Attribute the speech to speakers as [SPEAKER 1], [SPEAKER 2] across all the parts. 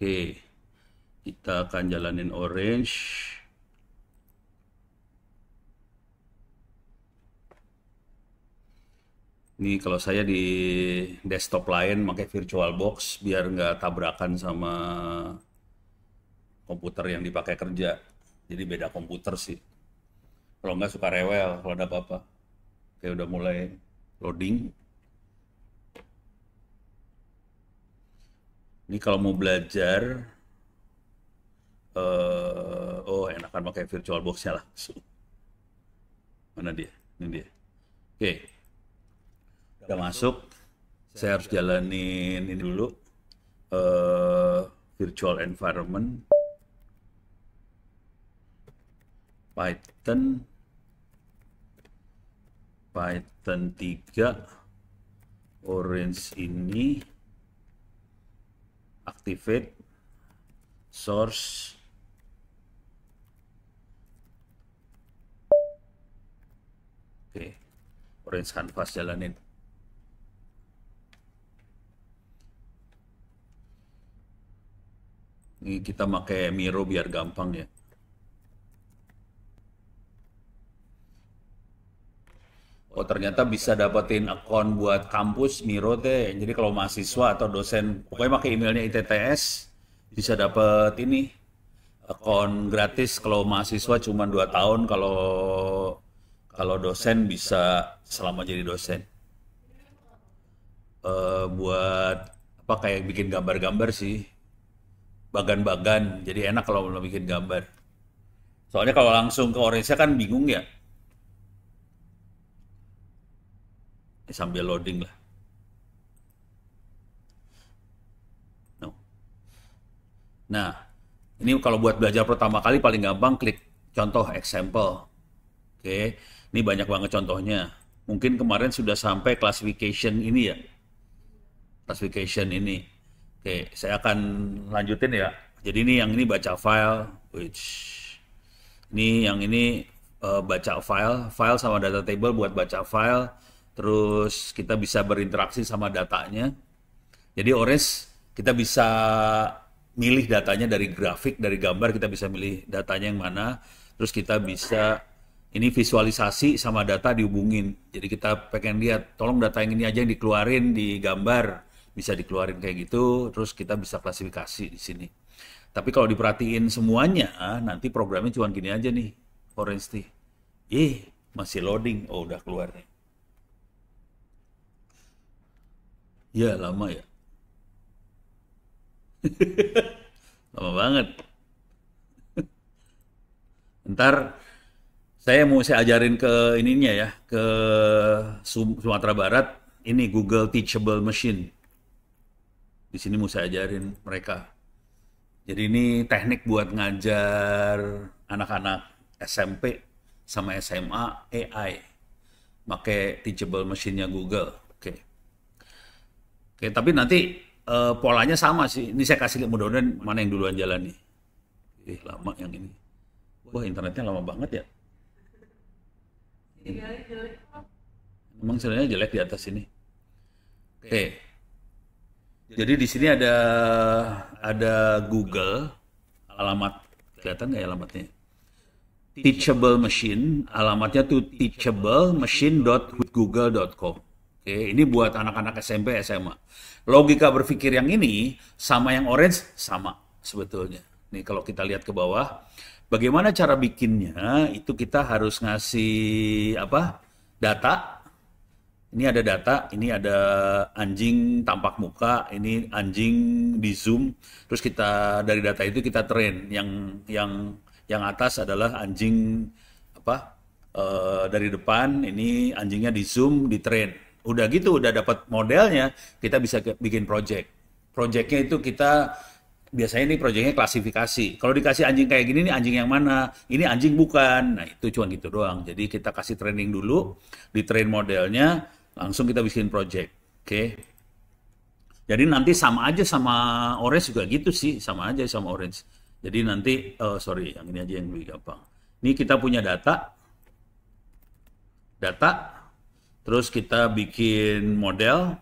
[SPEAKER 1] Oke, kita akan jalanin orange. Ini kalau saya di desktop lain pakai VirtualBox biar nggak tabrakan sama komputer yang dipakai kerja. Jadi beda komputer sih. Kalau nggak suka rewel kalau ada apa-apa. Kayak udah mulai loading. Ini kalau mau belajar, oh enakan pakai VirtualBox-nya langsung. Mana dia? Ini dia. Oke, udah masuk. Saya harus jalanin ini dulu. eh Virtual environment, Python, Python 3, orange ini, activate, source, oke, orange canvas jalanin. Ini kita pakai Miro biar gampang ya. Oh ternyata bisa dapetin akun buat kampus Miro teh. Jadi kalau mahasiswa atau dosen, pokoknya pakai emailnya ITTS, bisa dapet ini akun gratis. Kalau mahasiswa cuma 2 tahun, kalau kalau dosen bisa selama jadi dosen. Buat apa kayak bikin gambar-gambar sih, bagan-bagan. Jadi enak kalau mau bikin gambar. Soalnya kalau langsung ke Orange kan bingung ya. Sambil loading lah. No. Nah, ini kalau buat belajar pertama kali paling gampang klik contoh example. Oke, ini banyak banget contohnya. Mungkin kemarin sudah sampai classification ini ya. Classification ini. Oke, saya akan lanjutin ya. Jadi ini yang ini baca file, which ini yang ini baca file sama data table buat baca file. Terus kita bisa berinteraksi sama datanya. Jadi Orange kita bisa milih datanya dari grafik, dari gambar kita bisa milih datanya yang mana. Terus kita bisa ini visualisasi sama data dihubungin. Jadi kita pengen lihat, tolong data yang ini aja yang dikeluarin di gambar, bisa dikeluarin kayak gitu. Terus kita bisa klasifikasi di sini. Tapi kalau diperhatiin semuanya, nanti programnya cuma gini aja nih, Orange nih. Masih loading. Oh, udah keluar nih. Ya, lama ya. Lama banget. Ntar saya ajarin ke ininya ya, ke Sumatera Barat, ini Google Teachable Machine. Di sini mau saya ajarin mereka. Jadi ini teknik buat ngajar anak-anak SMP sama SMA AI. Pakai Teachable Machine-nya Google. Oke. Oke, tapi nanti polanya sama sih. Ini saya kasih lihat mudah-mudahan mana yang duluan jalan nih. Lama yang ini. Wah, internetnya lama banget ya. Emang sebenarnya jelek di atas ini. Oke. Jadi di sini ada Google, alamat kelihatan nggak ya alamatnya? Teachable Machine, alamatnya tuh teachablemachine.google.com. Oke, ini buat anak-anak SMP, SMA. Logika berpikir yang ini sama yang orange sama sebetulnya. Nih kalau kita lihat ke bawah, bagaimana cara bikinnya? Itu kita harus ngasih apa? Data. Ini ada data, ini ada anjing tampak muka, ini anjing di zoom. Terus kita dari data itu kita train. Yang atas adalah anjing apa? Dari depan, ini anjingnya di zoom, di train. Udah gitu, udah dapat modelnya, kita bisa bikin project. Projectnya itu kita biasanya ini projectnya klasifikasi. Kalau dikasih anjing kayak gini, nih anjing yang mana? Ini anjing bukan. Nah itu cuma gitu doang. Jadi kita kasih training dulu, di train modelnya, langsung kita bikin project. Oke. Jadi nanti sama aja sama Orange juga gitu sih, sama aja sama Orange. Jadi nanti, sorry, yang ini aja yang lebih gampang. Ini kita punya data, terus kita bikin model,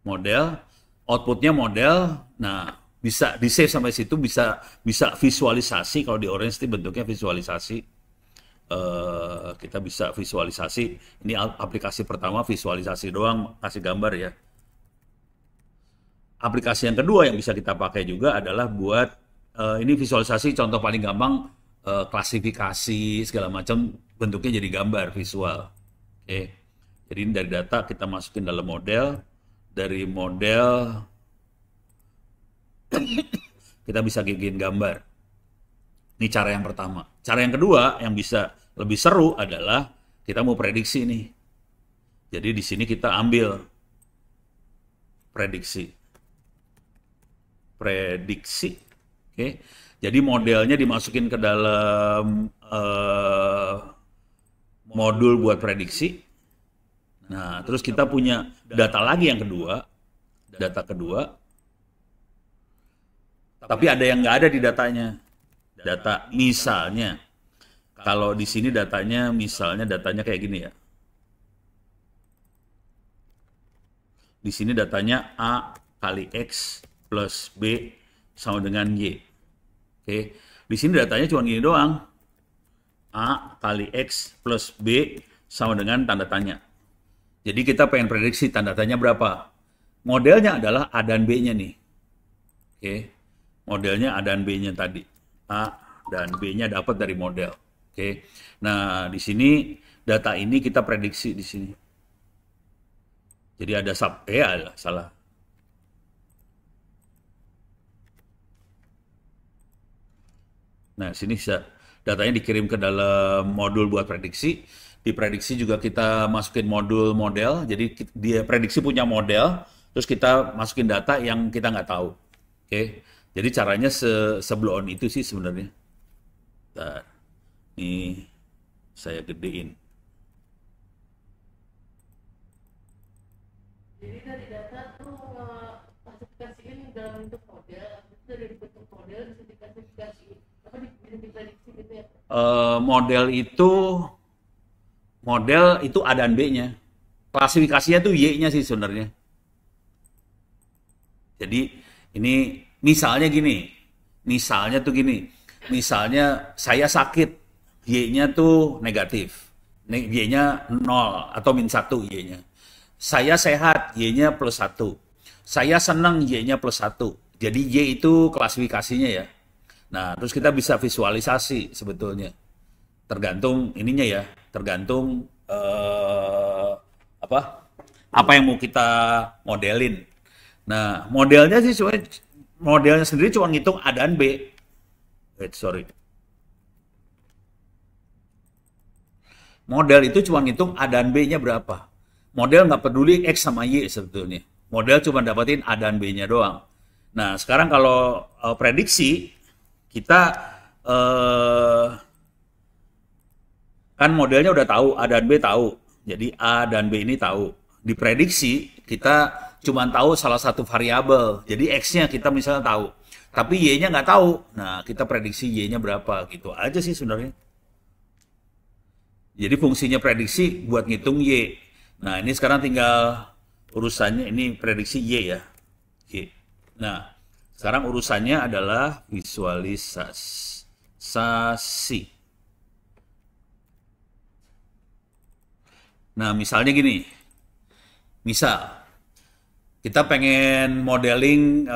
[SPEAKER 1] model, outputnya model. Nah, bisa di save sampai situ, bisa bisa visualisasi. Kalau di Orange itu bentuknya visualisasi. Kita bisa visualisasi. Ini aplikasi pertama visualisasi doang, kasih gambar ya. Aplikasi yang kedua yang bisa kita pakai juga adalah buat ini visualisasi, contoh paling gampang, klasifikasi segala macam, bentuknya jadi gambar visual. Oke. Jadi ini dari data kita masukin dalam model, dari model kita bisa bikin gambar. Ini cara yang pertama. Cara yang kedua yang bisa lebih seru adalah kita mau prediksi nih. Jadi di sini kita ambil prediksi. Oke. Jadi modelnya dimasukin ke dalam modul buat prediksi. Nah, terus kita punya data lagi yang kedua, data kedua. Tapi ada yang nggak ada di datanya. Data misalnya, kalau di sini datanya misalnya datanya kayak gini ya. Di sini datanya A kali X plus B sama dengan Y. Oke, di sini datanya cuma gini doang. A kali X plus B sama dengan tanda tanya. Jadi kita pengen prediksi tanda tanya berapa. Modelnya adalah A dan B-nya nih. Oke, modelnya A dan B-nya tadi. A dan B-nya dapat dari model. Oke, nah di sini data ini kita prediksi di sini. Jadi ada salah. Nah, sini datanya dikirim ke dalam modul buat prediksi. Di prediksi juga kita masukin modul model. Jadi dia prediksi punya model, terus kita masukin data yang kita nggak tahu. Oke, jadi caranya sebelum itu sih sebenarnya. Bentar. Ini saya gedein.
[SPEAKER 2] Jadi dari data tuh klasifikasiin dalam bentuk model, itu dari bentuk model bisa diklasifikasiin apa diprediksi gitu ya?
[SPEAKER 1] Model itu A dan B-nya. Klasifikasinya tuh Y-nya sih sebenarnya. Jadi ini misalnya gini. Misalnya tuh gini. Misalnya saya sakit, Y-nya tuh negatif. Y-nya 0 atau min 1 Y-nya. Saya sehat, Y-nya plus 1. Saya senang, Y-nya plus 1. Jadi Y itu klasifikasinya ya. Nah, terus kita bisa visualisasi sebetulnya. Tergantung ininya ya, tergantung apa yang mau kita modelin. Nah, modelnya sih sebenarnya modelnya sendiri cuma ngitung A dan B. Model itu cuma ngitung A dan B-nya berapa. Model nggak peduli X sama Y sebetulnya. Model cuma dapetin A dan B-nya doang. Nah, sekarang kalau prediksi, kita kan modelnya udah tahu, A dan B tahu. Jadi A dan B ini tahu. Diprediksi, kita cuma tahu salah satu variabel. Jadi X-nya kita misalnya tahu. Tapi Y-nya nggak tahu. Nah, kita prediksi Y-nya berapa. Gitu aja sih sebenarnya. Jadi fungsinya prediksi buat ngitung Y. Nah, ini sekarang tinggal urusannya, ini prediksi Y ya. Y. Nah, sekarang urusannya adalah visualisasi. Nah, misalnya gini. Misal, kita pengen modeling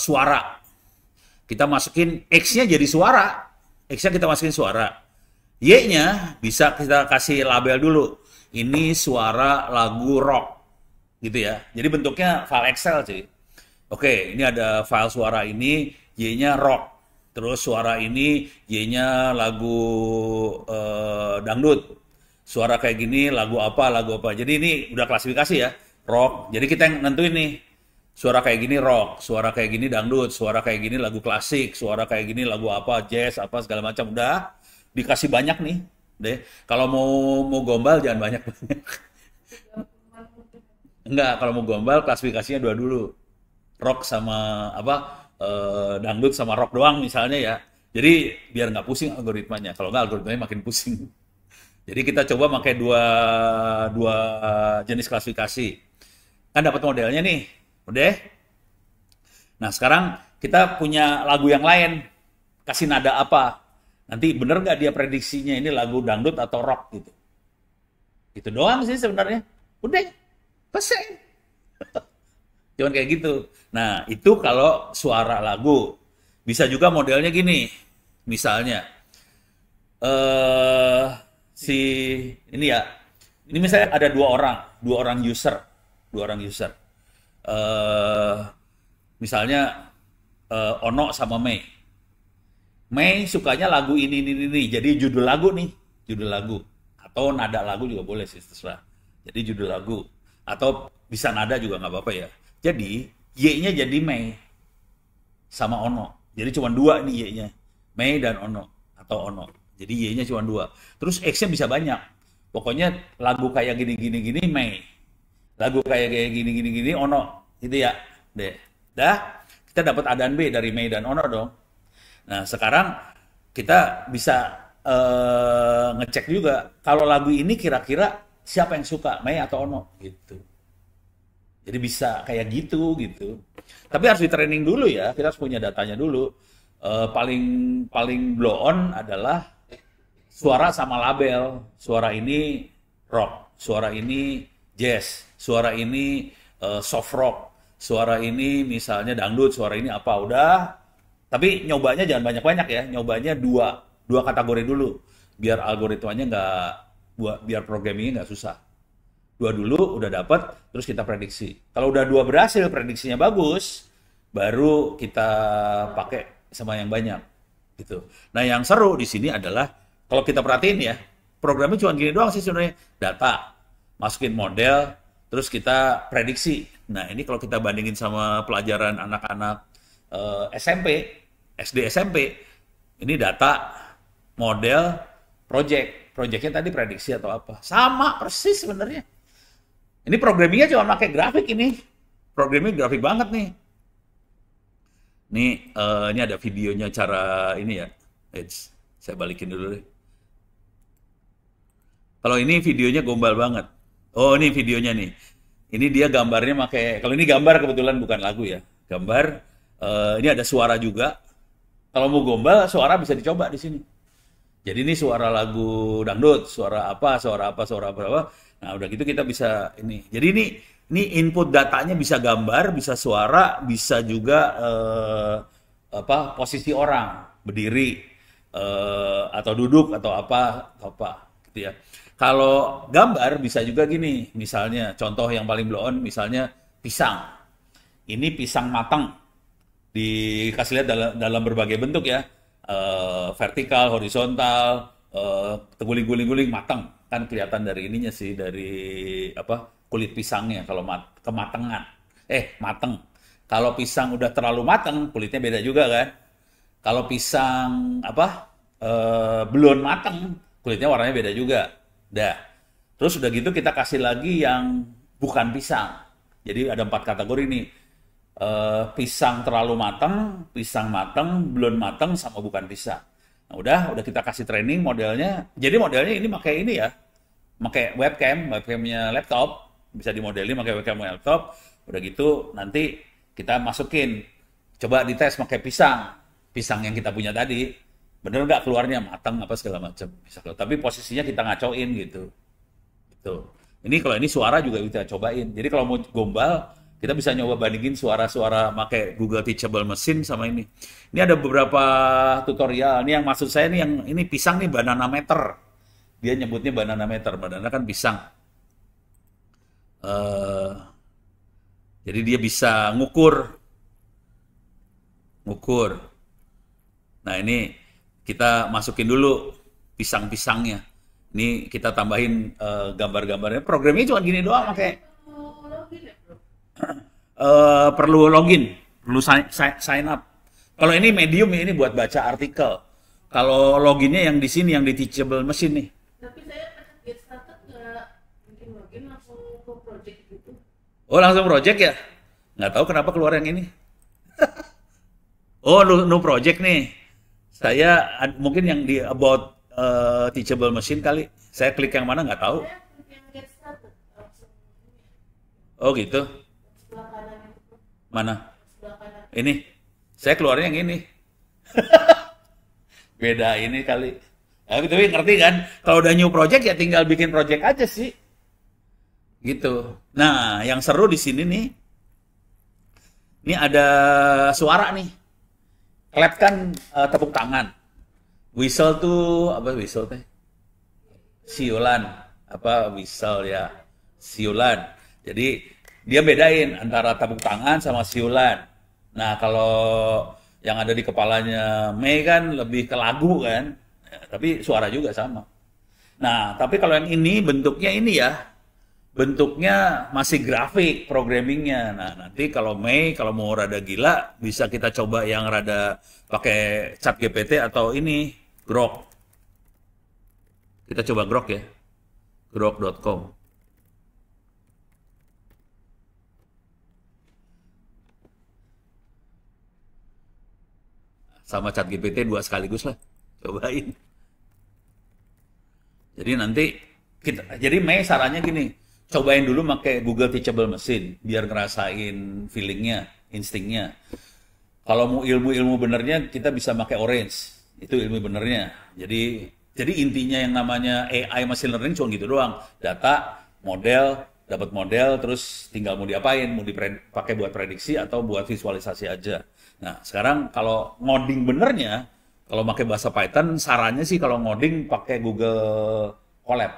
[SPEAKER 1] suara. Kita masukin X-nya jadi suara. X-nya kita masukin suara. Y-nya bisa kita kasih label dulu. Ini suara lagu rock. Gitu ya. Jadi bentuknya file Excel sih. Oke, ini ada file suara ini, Y-nya rock. Terus suara ini, Y-nya lagu dangdut. Suara kayak gini, lagu apa. Jadi ini udah klasifikasi ya, rock. Jadi kita yang nentuin nih, suara kayak gini rock, suara kayak gini dangdut, suara kayak gini lagu klasik, suara kayak gini lagu apa, jazz, apa segala macam. Udah dikasih banyak nih, deh. Kalau mau gombal jangan banyak. Enggak, kalau mau gombal klasifikasinya dua dulu, rock sama dangdut sama rock doang misalnya ya. Jadi biar nggak pusing algoritmanya. Kalau nggak algoritmanya makin pusing. Jadi kita coba pakai dua jenis klasifikasi. Kan dapat modelnya nih. Udah. Nah, sekarang kita punya lagu yang lain. Kasih nada apa? Nanti bener nggak dia prediksinya ini lagu dangdut atau rock gitu. Itu doang sih sebenarnya. Udah. Selesai. Cuman kayak gitu. Nah, itu kalau suara lagu. Bisa juga modelnya gini. Misalnya, eh si ini ya. Ini misalnya ada dua orang user, dua orang user. eh Misalnya Ono sama Mei. Mei sukanya lagu ini. Jadi judul lagu nih, judul lagu. Atau nada lagu juga boleh sih, terserah. Jadi judul lagu. Atau bisa nada juga nggak apa-apa ya. Jadi Y-nya jadi Mei sama Ono. Jadi cuma dua nih Y-nya. Mei dan Ono. Atau Ono. Jadi Y-nya cuma dua. Terus X-nya bisa banyak. Pokoknya lagu kayak gini Mei. Lagu kayak gini Ono. Gitu ya. Deh. Dah. Kita dapat A dan B dari Mei dan Ono dong. Nah, sekarang kita bisa ngecek juga kalau lagu ini kira-kira siapa yang suka, Mei atau Ono gitu. Jadi bisa kayak gitu. Tapi harus di training dulu ya. Kita harus punya datanya dulu. Paling paling blow on adalah suara sama label. Suara ini rock, suara ini jazz, suara ini soft rock, suara ini misalnya dangdut, suara ini apa udah. Tapi nyobanya jangan banyak-banyak ya. Nyobanya dua kategori dulu. Biar algoritmanya biar programmingnya nggak susah. Dua dulu udah dapat, terus kita prediksi. Kalau udah dua berhasil, prediksinya bagus, baru kita pakai sama yang banyak. Gitu. Nah, yang seru di sini adalah kalau kita perhatiin ya, programnya cuma gini doang sih sebenarnya. Data, masukin model, terus kita prediksi. Nah, ini kalau kita bandingin sama pelajaran anak-anak SMP, SD SMP, ini data, model, project. Projectnya tadi prediksi atau apa. Sama persis sebenarnya. Ini programmingnya cuma pakai grafik ini. Programming grafik banget nih. Ini ada videonya cara ini ya. Saya balikin dulu deh. Kalau ini videonya gombal banget. Oh, ini videonya nih. Ini dia gambarnya pakai. Kalau ini gambar kebetulan bukan lagu ya. Gambar. Ini ada suara juga. Kalau mau gombal, suara bisa dicoba di sini. Jadi ini suara lagu dangdut, suara apa. Nah, udah gitu kita bisa ini. Jadi ini input datanya bisa gambar, bisa suara, bisa juga posisi orang, berdiri atau duduk atau apa gitu ya. Kalau gambar bisa juga gini, misalnya contoh yang paling blow on misalnya pisang. Ini pisang matang. Dikasih lihat dalam berbagai bentuk ya. Vertikal, horizontal, terguling-guling matang. Kan kelihatan dari ininya sih, dari kulit pisangnya kalau kematangan. Mateng. Kalau pisang udah terlalu mateng, kulitnya beda juga kan. Kalau pisang belum mateng, kulitnya warnanya beda juga. Dah. Terus udah gitu kita kasih lagi yang bukan pisang. Jadi ada 4 kategori nih. Pisang terlalu matang, pisang matang, belum matang, sama bukan pisang. Nah, udah kita kasih training modelnya. Jadi modelnya ini pakai ini ya, pakai webcamnya laptop, bisa dimodelin pakai webcam laptop. Udah gitu nanti kita masukin, coba dites pakai pisang yang kita punya tadi, bener nggak keluarnya matang apa segala macam. Tapi posisinya kita ngacoin gitu. Ini kalau ini suara juga kita cobain. Jadi kalau mau gombal, kita bisa nyoba bandingin suara-suara pakai Google Teachable Machine sama ini. Ini ada beberapa tutorial. Ini yang maksud saya nih, yang ini pisang nih banana meter. Dia nyebutnya banana meter. Banana kan pisang. Jadi dia bisa ngukur. Nah, ini kita masukin dulu pisang-pisangnya. Ini kita tambahin gambar-gambarnya. Programnya cuma gini doang pakai. Perlu login, perlu sign up. Kalau ini Medium ini buat baca artikel. Kalau loginnya yang di sini, yang di Teachable Machine nih.
[SPEAKER 2] Tapi saya get started nggak bikin login, langsung ke project gitu.
[SPEAKER 1] Oh, langsung project ya? Nggak tahu kenapa keluar yang ini. Oh, no project nih. Saya mungkin yang di about Teachable Machine kali. Saya klik yang mana nggak tahu.
[SPEAKER 2] Saya klik yang get started langsung.
[SPEAKER 1] Oh gitu.
[SPEAKER 2] sebelah kanan itu,
[SPEAKER 1] Mana?
[SPEAKER 2] sebelah kanan.
[SPEAKER 1] Ini. Saya keluarnya yang ini. Beda ini kali. Tapi ngerti kan? Kalau udah new project ya tinggal bikin project aja sih. Gitu. Nah, yang seru di sini nih, ini ada suara nih. Clap kan tepuk tangan. Whistle tuh apa whistle teh? Siulan. Apa whistle ya? Siulan. Jadi dia bedain antara tepuk tangan sama siulan. Nah, kalau yang ada di kepalanya Mei kan lebih ke lagu kan. Ya, tapi suara juga sama. Nah, tapi kalau yang ini bentuknya ini ya, bentuknya masih grafik programmingnya. Nah, nanti kalau Mei, kalau mau rada gila, bisa kita coba yang rada pakai Chat GPT atau ini, Grok. Kita coba Grok ya, grok.com. Sama Chat GPT dua sekaligus lah, cobain. Jadi nanti jadi Mei sarannya gini, cobain dulu pakai Google Teachable Machine biar ngerasain feelingnya, instingnya. Kalau mau ilmu-ilmu benernya kita bisa pakai Orange, itu ilmu benernya. Jadi intinya yang namanya AI machine learning cuma gitu doang, data, model, dapat model, terus tinggal mau diapain, mau dipakai buat prediksi atau buat visualisasi aja. Nah sekarang kalau ngoding benernya, kalau pakai bahasa Python, sarannya sih kalau ngoding pakai Google Colab.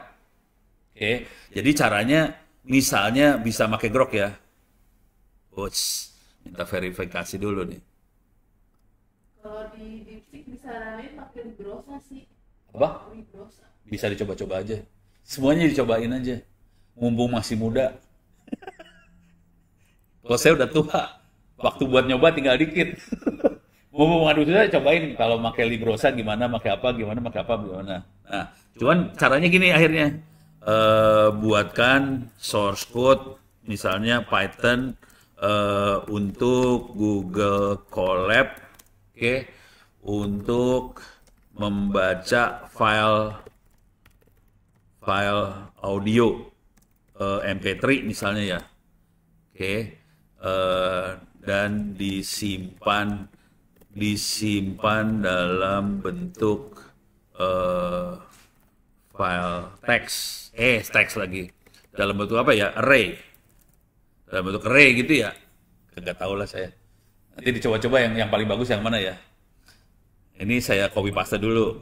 [SPEAKER 1] Oke, jadi caranya misalnya bisa pakai Grok ya. Uts, minta verifikasi dulu nih.
[SPEAKER 2] Kalau di DeepSeek disaranin pakai Librosa sih.
[SPEAKER 1] Apa?
[SPEAKER 2] Librosa.
[SPEAKER 1] Bisa dicoba-coba aja. Semuanya dicobain aja. Mumpung masih muda. Kalau saya udah tua, waktu buat nyoba tinggal dikit. Mumpung ngadu sudah cobain kalau pakai Librosa gimana, pakai apa, gimana, pakai apa, gimana. Nah, cuman caranya gini akhirnya. Buatkan source code misalnya Python untuk Google Colab, oke, untuk membaca file audio MP3 misalnya ya, oke, dan disimpan dalam bentuk file teks. Teks lagi. Dalam bentuk apa ya? Array. Dalam bentuk array gitu ya. Nggak tahu lah saya. Nanti dicoba-coba yang paling bagus yang mana ya. Ini saya copy paste dulu.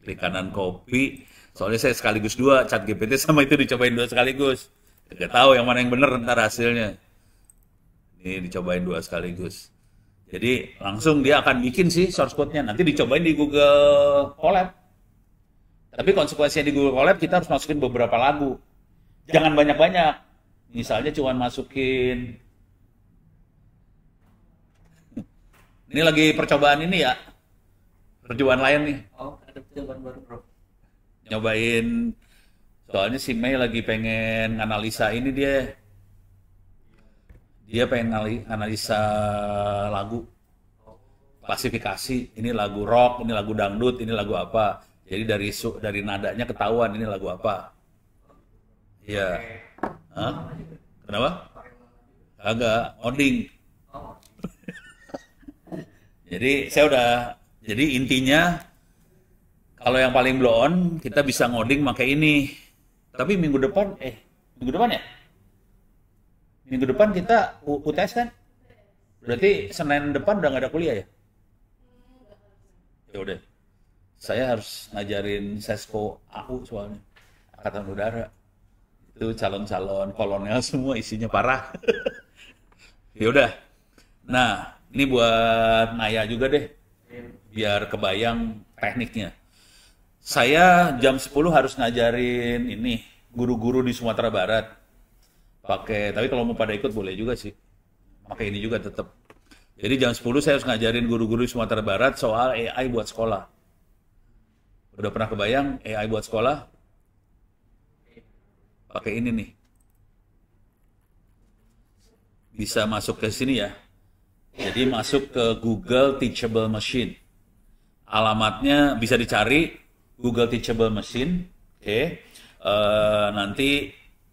[SPEAKER 1] Klik kanan copy. Soalnya saya sekaligus dua. Chat GPT sama itu dicobain dua sekaligus. Nggak tahu yang mana yang benar ntar hasilnya. Ini dicobain dua sekaligus. Jadi langsung dia akan bikin sih source code-nya. Nanti dicobain di Google Colab. Tapi konsekuensinya di Google Colab kita harus masukin beberapa lagu. Jangan banyak-banyak. Misalnya cuma masukin. Ini lagi percobaan ini ya. Percobaan lain nih.
[SPEAKER 3] Oh, ada percobaan baru, bro.
[SPEAKER 1] Nyobain. Soalnya si Mei lagi pengen analisa ini dia. Dia pengen analisa lagu. Klasifikasi. Ini lagu rock, ini lagu dangdut, ini lagu apa. Jadi dari nadanya ketahuan ini lagu apa. Iya. Hah? Kenapa? Agak ngoding. Jadi intinya kalau yang paling blow on kita bisa ngoding pakai ini. Tapi minggu depan ya? Minggu depan kita UTS kan? Berarti Senin depan udah nggak ada kuliah ya? Ya udah. Saya harus ngajarin Sesko AU soalnya, Angkatan Udara. Itu calon-calon kolonel semua isinya parah. Ya udah. Nah, ini buat Naya juga deh, biar kebayang tekniknya. Saya jam 10 harus ngajarin ini, guru-guru di Sumatera Barat. Tapi kalau mau pada ikut boleh juga sih. Pakai ini juga tetap. Jadi jam 10 saya harus ngajarin guru-guru di Sumatera Barat soal AI buat sekolah. Udah pernah kebayang AI buat sekolah? Pakai ini nih. Bisa masuk ke sini ya. Jadi masuk ke Google Teachable Machine. Alamatnya bisa dicari Google Teachable Machine. Oke. Nanti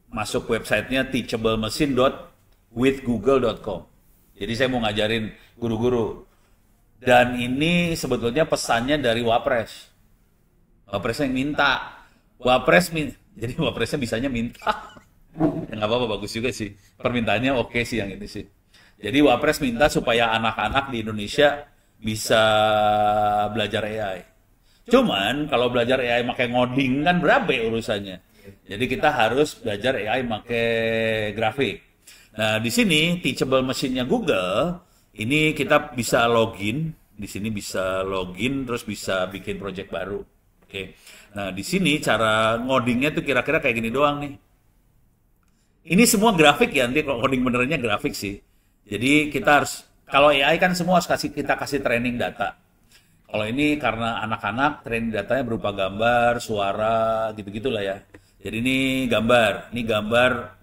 [SPEAKER 1] masuk websitenya teachablemachine.withgoogle.com. Jadi saya mau ngajarin guru-guru. Dan ini sebetulnya pesannya dari Wapres. Wapresnya yang minta. Jadi Wapresnya bisanya minta. Ya nggak apa-apa, bagus juga sih. Permintaannya oke sih yang ini sih. Jadi Wapres minta supaya anak-anak di Indonesia bisa belajar AI. Cuman kalau belajar AI pakai ngoding kan berapa ya urusannya. Jadi kita harus belajar AI pakai grafik. Nah, di sini Teachable Machine-nya Google, ini kita bisa login, di sini bisa login terus bisa bikin project baru. Oke. Nah, di sini cara ngodingnya tuh kira-kira kayak gini doang nih. Ini semua grafik ya, nanti kalau coding benernya grafik sih. Jadi kita harus, kalau AI kan semua harus kita kasih training data. Kalau ini karena anak-anak, training datanya berupa gambar, suara, gitu-gitulah ya. Jadi ini gambar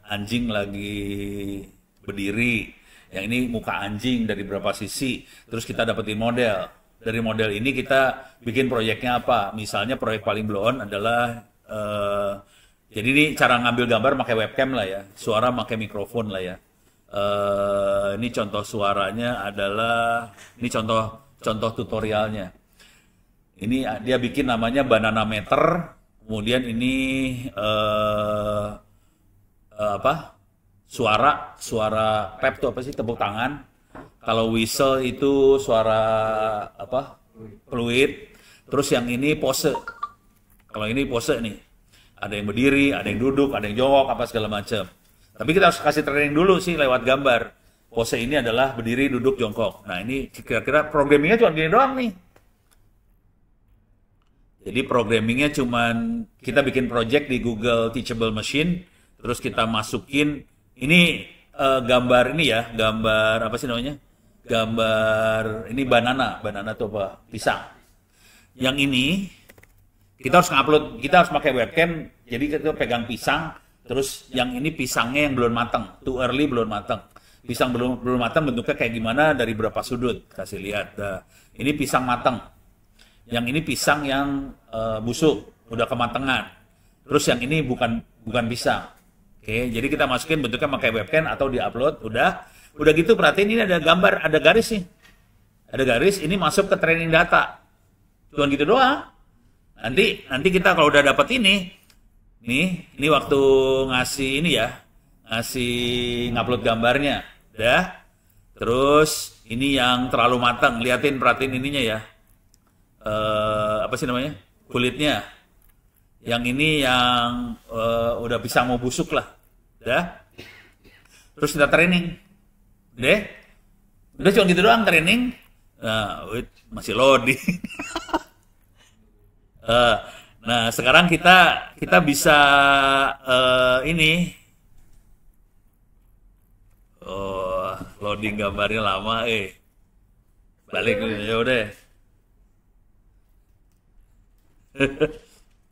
[SPEAKER 1] anjing lagi berdiri. Yang ini muka anjing dari berapa sisi. Terus kita dapetin model. Dari model ini kita bikin proyeknya apa. Misalnya proyek paling blow on adalah jadi ini cara ngambil gambar pakai webcam lah ya, suara pakai mikrofon lah ya. Ini contoh suaranya adalah, ini contoh tutorialnya. Ini dia bikin namanya banana meter, kemudian ini suara pep tuh apa sih, tepuk tangan. Kalau whistle itu suara fluid. Terus yang ini pose. Kalau ini pose nih. Ada yang berdiri, ada yang duduk, ada yang jongkok, apa segala macam. Tapi kita harus kasih training dulu sih lewat gambar. Pose ini adalah berdiri, duduk, jongkok. Nah ini kira-kira programmingnya cuma gini doang nih. Jadi programmingnya cuma kita bikin project di Google Teachable Machine, terus kita masukin, ini gambar ini ya, gambar apa sih namanya? Gambar, ini banana tuh apa? Pisang. Yang ini, kita harus ngupload, kita harus pakai webcam, jadi kita pegang pisang, terus yang ini pisangnya yang belum matang, too early belum matang. Pisang belum matang bentuknya kayak gimana dari berapa sudut, kasih lihat. Nah, ini pisang matang, yang ini pisang yang busuk, udah kematangan. Terus yang ini bukan pisang. Oke, jadi kita masukin bentuknya pakai webcam atau diupload, udah gitu perhatiin ini ada gambar, ada garis nih, ada garis, ini masuk ke training data, cuma gitu doang. Nanti kita kalau udah dapat ini waktu ngasih ini ya, ngasih ngupload gambarnya, udah. Terus ini yang terlalu matang, perhatiin ininya ya, apa sih namanya, kulitnya. Yang ini yang udah bisa mau busuk lah, udah. Terus kita training, udah cuma gitu doang training. Nah, masih loading. Nah, sekarang kita bisa ini loading gambarnya lama, balik ya udah.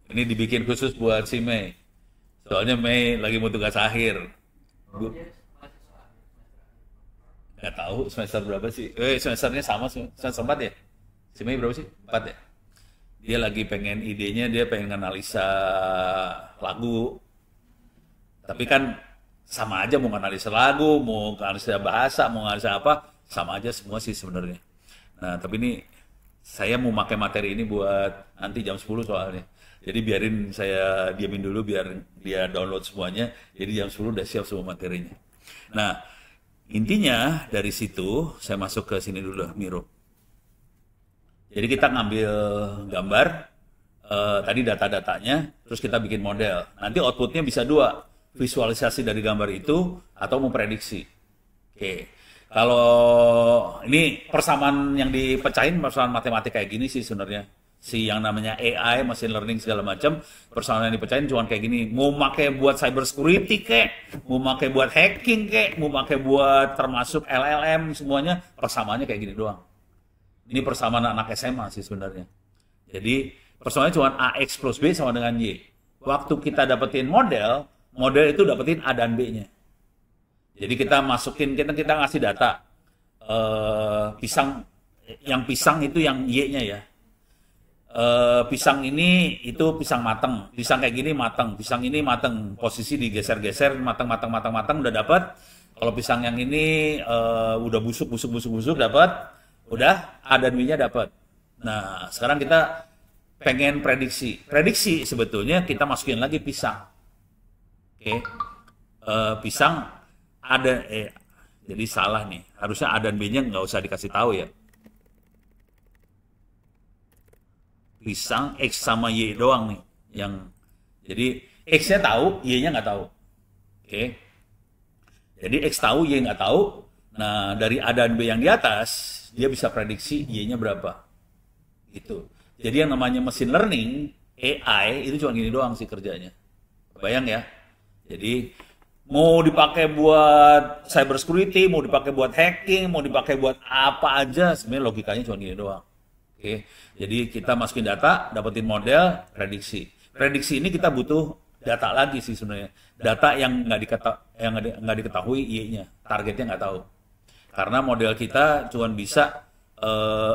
[SPEAKER 1] Ini dibikin khusus buat si Mei. Soalnya Mei lagi mau tugas akhir. Nggak tahu semester berapa sih. Semesternya sama, semester 4 ya? Si Mei berapa sih? 4 ya? Dia lagi pengen idenya, dia pengen analisa lagu. Tapi kan sama aja mau analisa lagu, mau analisa bahasa, mau analisa apa, sama aja semua sih sebenarnya. Nah, tapi ini saya mau pakai materi ini buat nanti jam 10 soalnya. Jadi biarin saya diamin dulu biar dia download semuanya. Jadi jam 10 udah siap semua materinya. Nah, intinya dari situ saya masuk ke sini dulu, Miro. Jadi kita ngambil gambar, tadi data-datanya, terus kita bikin model. Nanti outputnya bisa dua, visualisasi dari gambar itu atau memprediksi. Oke, kalau ini persamaan yang dipecahin, persamaan matematika kayak gini sih sebenarnya. Si yang namanya AI, machine learning segala macam, persamaan yang dipecahin cuma kayak gini. Mau pakai buat cyber security kek, mau pakai buat hacking kek, mau pakai buat termasuk LLM semuanya, persamaannya kayak gini doang. Ini persamaan anak SMA sih sebenarnya. Jadi persamaannya cuma AX plus B sama dengan Y. Waktu kita dapetin model itu dapetin A dan B-nya. Jadi kita masukin, kita ngasih data. Pisang itu yang Y-nya ya. pisang ini itu pisang mateng, pisang kayak gini mateng, pisang ini mateng, posisi digeser-geser mateng mateng mateng mateng udah dapat. Kalau pisang yang ini udah busuk busuk busuk busuk dapat, udah A dan B-nya dapat. Nah sekarang kita pengen prediksi sebetulnya kita masukin lagi pisang. Oke. Pisang ada jadi salah nih, harusnya A dan B-nya nggak usah dikasih tahu ya. Pisang X sama Y doang nih yang jadi X-nya tahu, Y-nya nggak tahu. Oke. Jadi X tahu, Y nggak tahu. Nah, dari A dan B yang di atas, dia bisa prediksi Y-nya berapa. Gitu. Jadi yang namanya mesin learning, AI, itu cuma gini doang sih kerjanya. Bayang ya. Jadi mau dipakai buat cyber security, mau dipakai buat hacking, mau dipakai buat apa aja, sebenarnya logikanya cuma gini doang. Oke, jadi kita masukin data, dapetin model, prediksi. Prediksi ini kita butuh data lagi sih sebenarnya. Data yang nggak diketahui Y-nya, targetnya nggak tahu. Karena model kita cuma bisa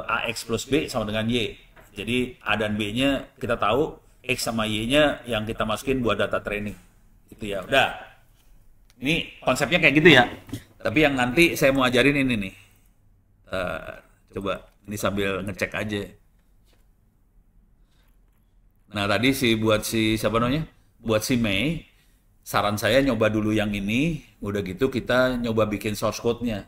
[SPEAKER 1] AX plus B sama dengan Y. Jadi A dan B-nya kita tahu, X sama Y-nya yang kita masukin buat data training. Itu ya, udah. Ini konsepnya kayak gitu ya. Tapi yang nanti saya mau ajarin ini nih. Coba. Ini sambil ngecek aja. Nah tadi buat siapa namanya? Buat si Mei, saran saya nyoba dulu yang ini. Udah gitu kita nyoba bikin source code-nya.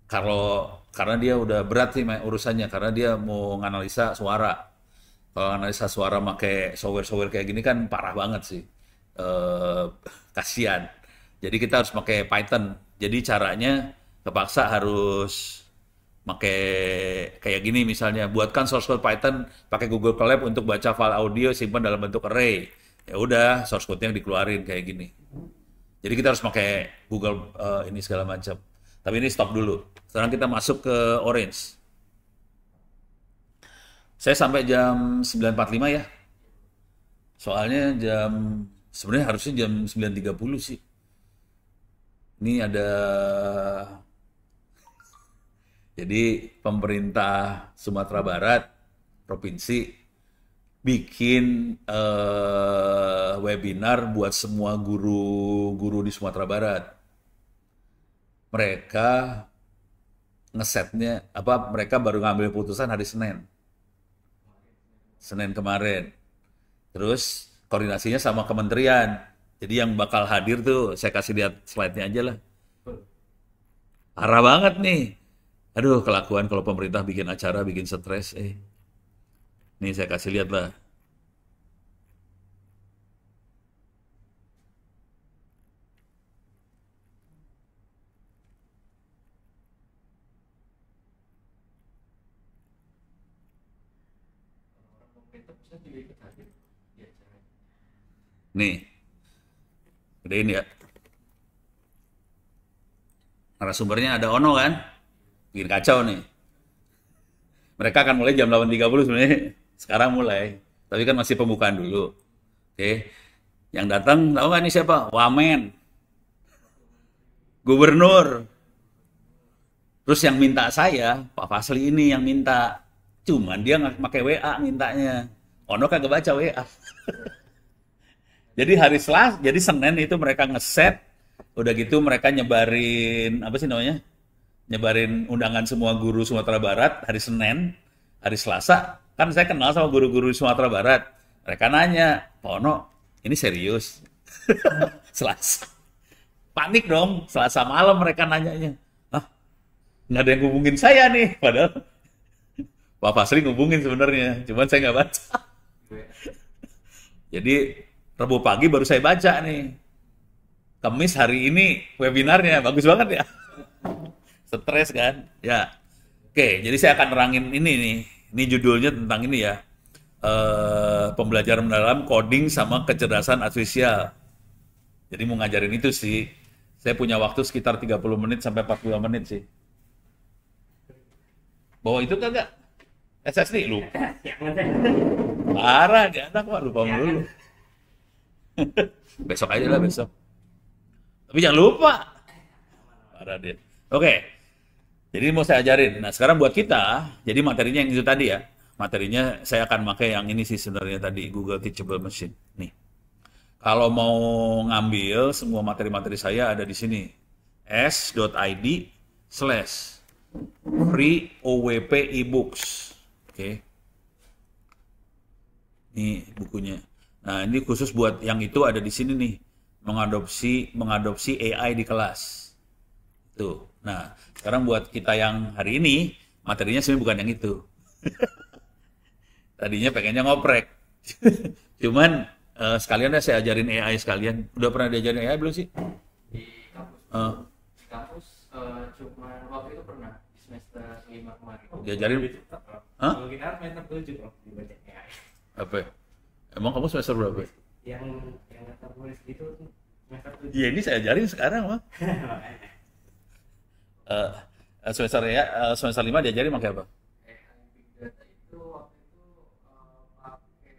[SPEAKER 1] Karena dia udah berat sih urusannya. Karena dia mau nganalisa suara. Kalau analisa suara pakai software kayak gini kan parah banget sih. Kasian. Jadi kita harus pakai Python. Jadi caranya kepaksa harus pakai kayak gini misalnya, buatkan source code Python pakai Google Colab untuk baca file audio simpan dalam bentuk array. Ya udah, source code-nya dikeluarin kayak gini. Jadi kita harus pakai Google ini segala macam. Tapi ini stop dulu. Sekarang kita masuk ke Orange. Saya sampai jam 9.45 ya. Soalnya sebenarnya harusnya jam 9.30 sih. Ini ada jadi pemerintah Sumatera Barat, provinsi, bikin webinar buat semua guru-guru di Sumatera Barat. Mereka ngesetnya, mereka baru ngambil putusan hari Senin kemarin. Terus koordinasinya sama kementerian. Jadi yang bakal hadir tuh, saya kasih lihat slide-nya aja lah. Parah banget nih. Aduh, kelakuan kalau pemerintah bikin acara, bikin stres. Nih saya kasih lihat lah. Nih, gedein ya. Narasumbernya ada Ono kan? Bikin kacau nih. Mereka akan mulai jam 8.30 sebenarnya. Sekarang mulai. Tapi kan masih pembukaan dulu. Oke. Yang datang, tahu nggak nih siapa? Wamen. Gubernur. Terus yang minta saya, Pak Fasli ini yang minta. Cuman dia nggak pakai WA mintanya. Ono kagak baca WA. Jadi hari Selasa, jadi Senin itu mereka ngeset. Udah gitu mereka nyebarin, apa sih namanya? Nyebarin undangan semua guru Sumatera Barat hari Senin, hari Selasa. Kan saya kenal sama guru-guru Sumatera Barat. Mereka nanya, Pak Ono, ini serius? Selasa. Panik dong, Selasa malam mereka nanyanya. Hah? Nggak ada yang ngubungin saya nih. Padahal Pak Fasli ngubungin sebenarnya, cuman saya nggak baca. Jadi Rabu pagi baru saya baca nih. Kamis hari ini webinarnya, bagus banget ya. Stres kan? Ya. Oke, jadi saya akan nerangin ini nih. Ini judulnya tentang ini ya. Pembelajaran mendalam coding sama kecerdasan artifisial. Jadi mau ngajarin itu sih. Saya punya waktu sekitar 30 menit sampai 45 menit sih. Bawa itu kagak? SSD lupa. Parah dia anak kok lupa mulu. Besok aja lah besok. Tapi jangan lupa. Parah dia. Oke. Jadi mau saya ajarin. Nah sekarang buat kita, jadi materinya yang itu tadi ya. Materinya saya akan pakai yang ini sih sebenarnya tadi, Google Teachable Machine. Nih. Kalau mau ngambil semua materi-materi saya ada di sini. s.id/free OWP ebooks. Oke. Ini bukunya. Nah, ini khusus buat yang itu ada di sini nih. Mengadopsi AI di kelas. Tuh. Nah, sekarang buat kita yang hari ini, materinya sebenarnya bukan yang itu. Tadinya pengennya ngoprek. Cuman sekalian saya ajarin AI sekalian. Udah pernah diajarin AI belum sih?
[SPEAKER 3] Di kampus. Di kampus cuma waktu itu pernah di semester 5 kemarin.
[SPEAKER 1] Diajarin? Hah?
[SPEAKER 3] Kalau kita semester 7 kok dibaca AI.
[SPEAKER 1] Apa? Emang kamu semester berapa?
[SPEAKER 3] Yang tertulis gitu semester 7.
[SPEAKER 1] Iya, ini saya ajarin sekarang, mah. Semester 5 diajarin pakai apa?
[SPEAKER 3] Big data itu waktu itu pakai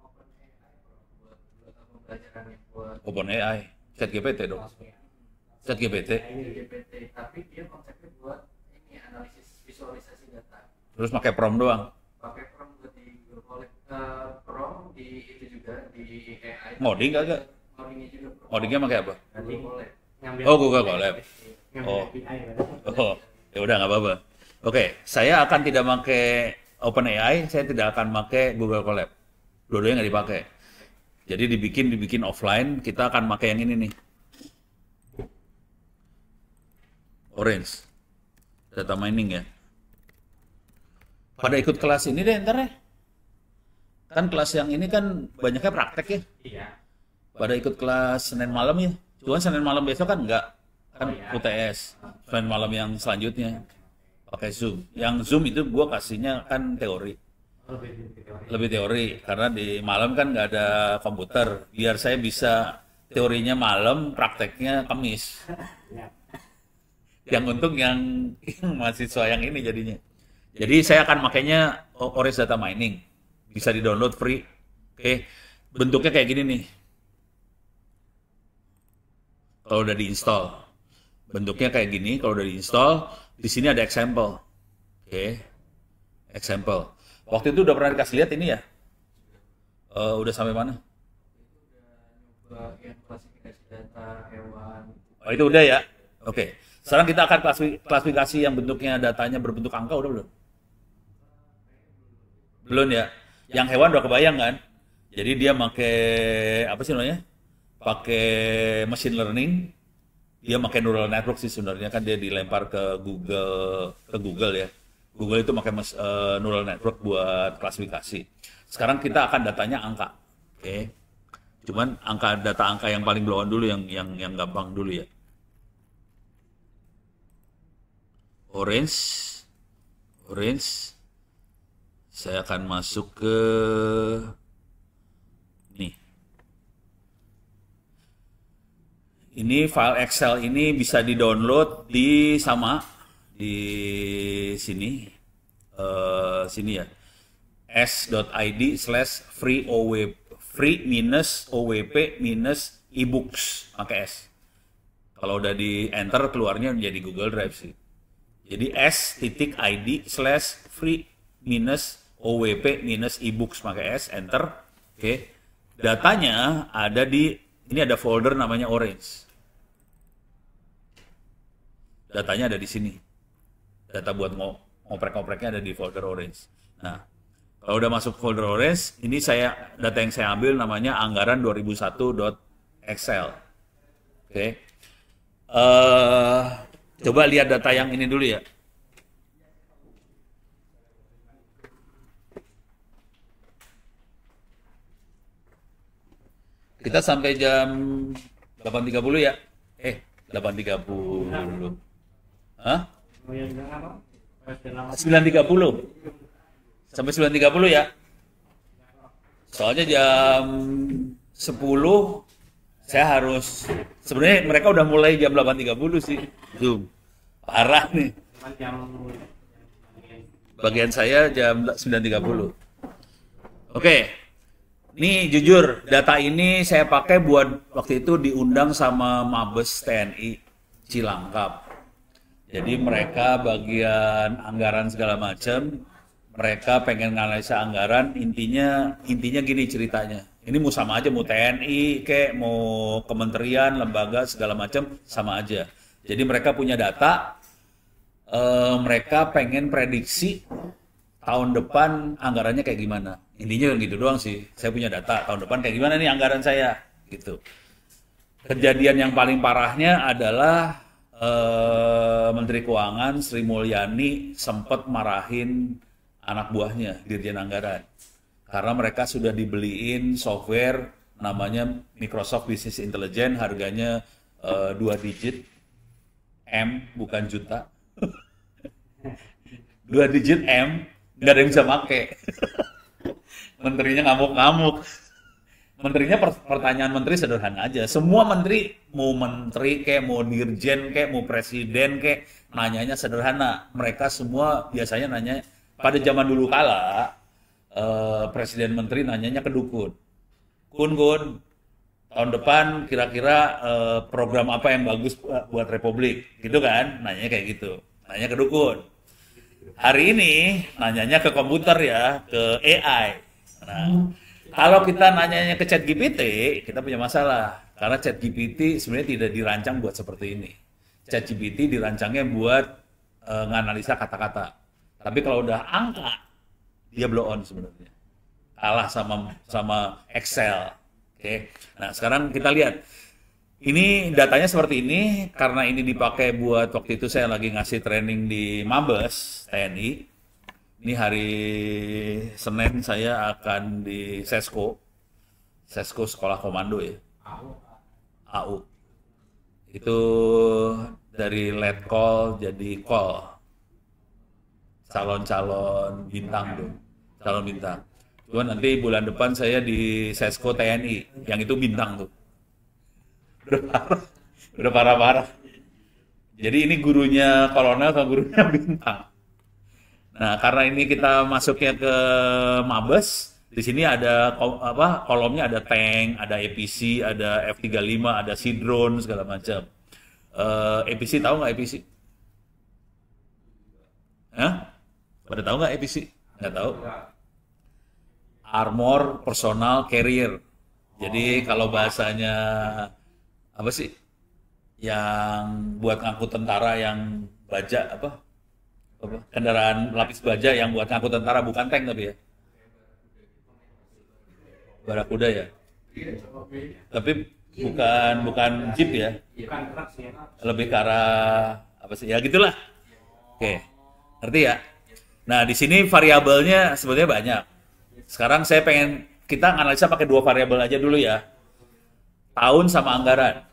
[SPEAKER 3] OpenAI buat pembelajarannya buat
[SPEAKER 1] OpenAI, ChatGPT dong. ChatGPT.
[SPEAKER 3] GPT, tapi dia konsepnya buat ini analisis visualisasi data.
[SPEAKER 1] Terus pakai prompt doang.
[SPEAKER 3] Pakai prompt buat di Google Colab, prompt di itu juga di AI.
[SPEAKER 1] Ngoding kagak?
[SPEAKER 3] Ngodingnya juga.
[SPEAKER 1] Ngodingnya pakai apa?
[SPEAKER 3] Google Colab.
[SPEAKER 1] Oh, Google Colab. Oh. Oh, ya udah nggak apa-apa. Oke, saya akan tidak pakai OpenAI, saya tidak akan pakai Google Colab. Dua-duanya nggak dipakai. Jadi dibikin offline, kita akan pakai yang ini nih. Orange. Data mining ya. Pada ikut kelas ini deh ntar ya. Kan kelas yang ini kan banyaknya praktek ya.
[SPEAKER 3] Iya.
[SPEAKER 1] Pada ikut kelas Senin malam ya. Cuman Senin malam besok kan enggak. Kan UTS. Senin malam yang selanjutnya pakai Zoom. Yang Zoom itu gua kasihnya kan teori. Lebih teori. Karena di malam kan nggak ada komputer. Biar saya bisa teorinya malam, prakteknya Kamis. Yang untung yang mahasiswa yang ini jadinya. Jadi saya akan makainya Orange Data Mining. Bisa di-download free. Oke. Bentuknya kayak gini nih. Kalau udah di-install. Bentuknya kayak gini, kalau udah di-install, di sini ada example. Oke. Example. Waktu itu udah pernah dikasih lihat ini ya? Udah sampai mana?
[SPEAKER 3] Udah yang klasifikasi data hewan.
[SPEAKER 1] Oh, itu udah ya? Oke. Sekarang kita akan klasifikasi yang bentuknya datanya berbentuk angka, udah belum? Belum ya? Yang hewan udah kebayang kan? Jadi dia pakai apa sih namanya? Pakai machine learning. Dia pakai neural network sih sebenarnya, kan dia dilempar ke Google ya. Google itu pakai neural network buat klasifikasi. Sekarang kita akan datanya angka. Oke. Cuman data angka yang paling bawaan dulu yang gampang dulu ya. Orange. Saya akan masuk ke nih. Ini file Excel ini bisa di-download di sini. Sini ya. s.id/free-owp-ebooks pakai S. Kalau udah di enter keluarnya menjadi Google Drive sih. Jadi s.id/free-owp-ebooks pakai S, enter. Oke. Datanya ada ini ada folder namanya Orange. Datanya ada di sini. Data buat ngoprek-ngopreknya ada di folder Orange. Nah, kalau udah masuk folder Orange, ini data yang saya ambil namanya anggaran 2001.excel. Oke. Coba lihat data yang ini dulu ya. Kita sampai jam 8.30 ya? 8.30. Hah? 9.30. Sampai 9.30 ya? Soalnya jam 10 saya harus, sebenarnya mereka udah mulai jam 8.30 sih. Zoom. Parah nih. Bagian saya jam 9.30. Oke. Ini jujur, data ini saya pakai buat waktu itu diundang sama Mabes TNI Cilangkap. Jadi mereka bagian anggaran segala macam Mereka pengen nganalisa anggaran, intinya gini ceritanya. Ini mau sama aja, mau TNI, kayak mau kementerian, lembaga, segala macam, sama aja. Jadi mereka punya data, mereka pengen prediksi tahun depan anggarannya kayak gimana. Intinya gitu doang sih. Saya punya data, tahun depan kayak gimana nih anggaran saya, gitu. Kejadian yang paling parahnya adalah Menteri Keuangan Sri Mulyani sempat marahin anak buahnya, Dirjen Anggaran. Karena mereka sudah dibeliin software namanya Microsoft Business Intelligence, harganya 2 digit, M, bukan juta. 2 digit M, nggak ada yang bisa pakai. Menterinya ngamuk-ngamuk. Menterinya pertanyaan menteri sederhana aja. Semua menteri, mau menteri kayak, mau dirjen kayak, mau presiden kayak, nanyanya sederhana. Mereka semua biasanya nanya, pada zaman dulu kala, presiden menteri nanyanya ke dukun. Kun, tahun depan kira-kira program apa yang bagus buat Republik? Gitu kan? Nanyanya kayak gitu. Nanya ke dukun. Hari ini nanyanya ke komputer ya, ke AI. Nah, kalau kita nanyanya ke ChatGPT, kita punya masalah. Karena ChatGPT sebenarnya tidak dirancang buat seperti ini. ChatGPT dirancangnya buat nganalisa kata-kata. Tapi kalau udah angka, dia blow on sebenarnya. Kalah sama Excel. Oke. Nah, sekarang kita lihat. Ini datanya seperti ini karena ini dipakai buat waktu itu saya lagi ngasih training di Mabes TNI. Ini hari Senin saya akan di Sesko Sekolah Komando ya. AU. Itu dari letkol jadi kol. Calon-calon bintang tuh. Calon bintang. Cuman nanti bulan depan saya di Sesko TNI, yang itu bintang tuh. Udah parah. Jadi ini gurunya kolonel sama gurunya bintang. Nah, karena ini kita masuknya ke Mabes, di sini ada kolomnya ada tank, ada APC, ada F-35, ada Sea Drone segala macam. APC tahu nggak APC? Hah? Pada tahu nggak APC? Nggak tahu. Armor Personal Carrier. Jadi kalau bahasanya apa sih? Yang buat ngangkut tentara yang baja apa? Kendaraan lapis baja yang buat ngangkut tentara, bukan tank tapi ya. Barakuda ya. Tapi bukan jeep ya. Lebih ke arah apa sih? Ya gitulah. Oke. Ngerti ya? Nah, di sini variabelnya sebenarnya banyak. Sekarang saya pengen kita analisa pakai 2 variabel aja dulu ya. Tahun sama anggaran.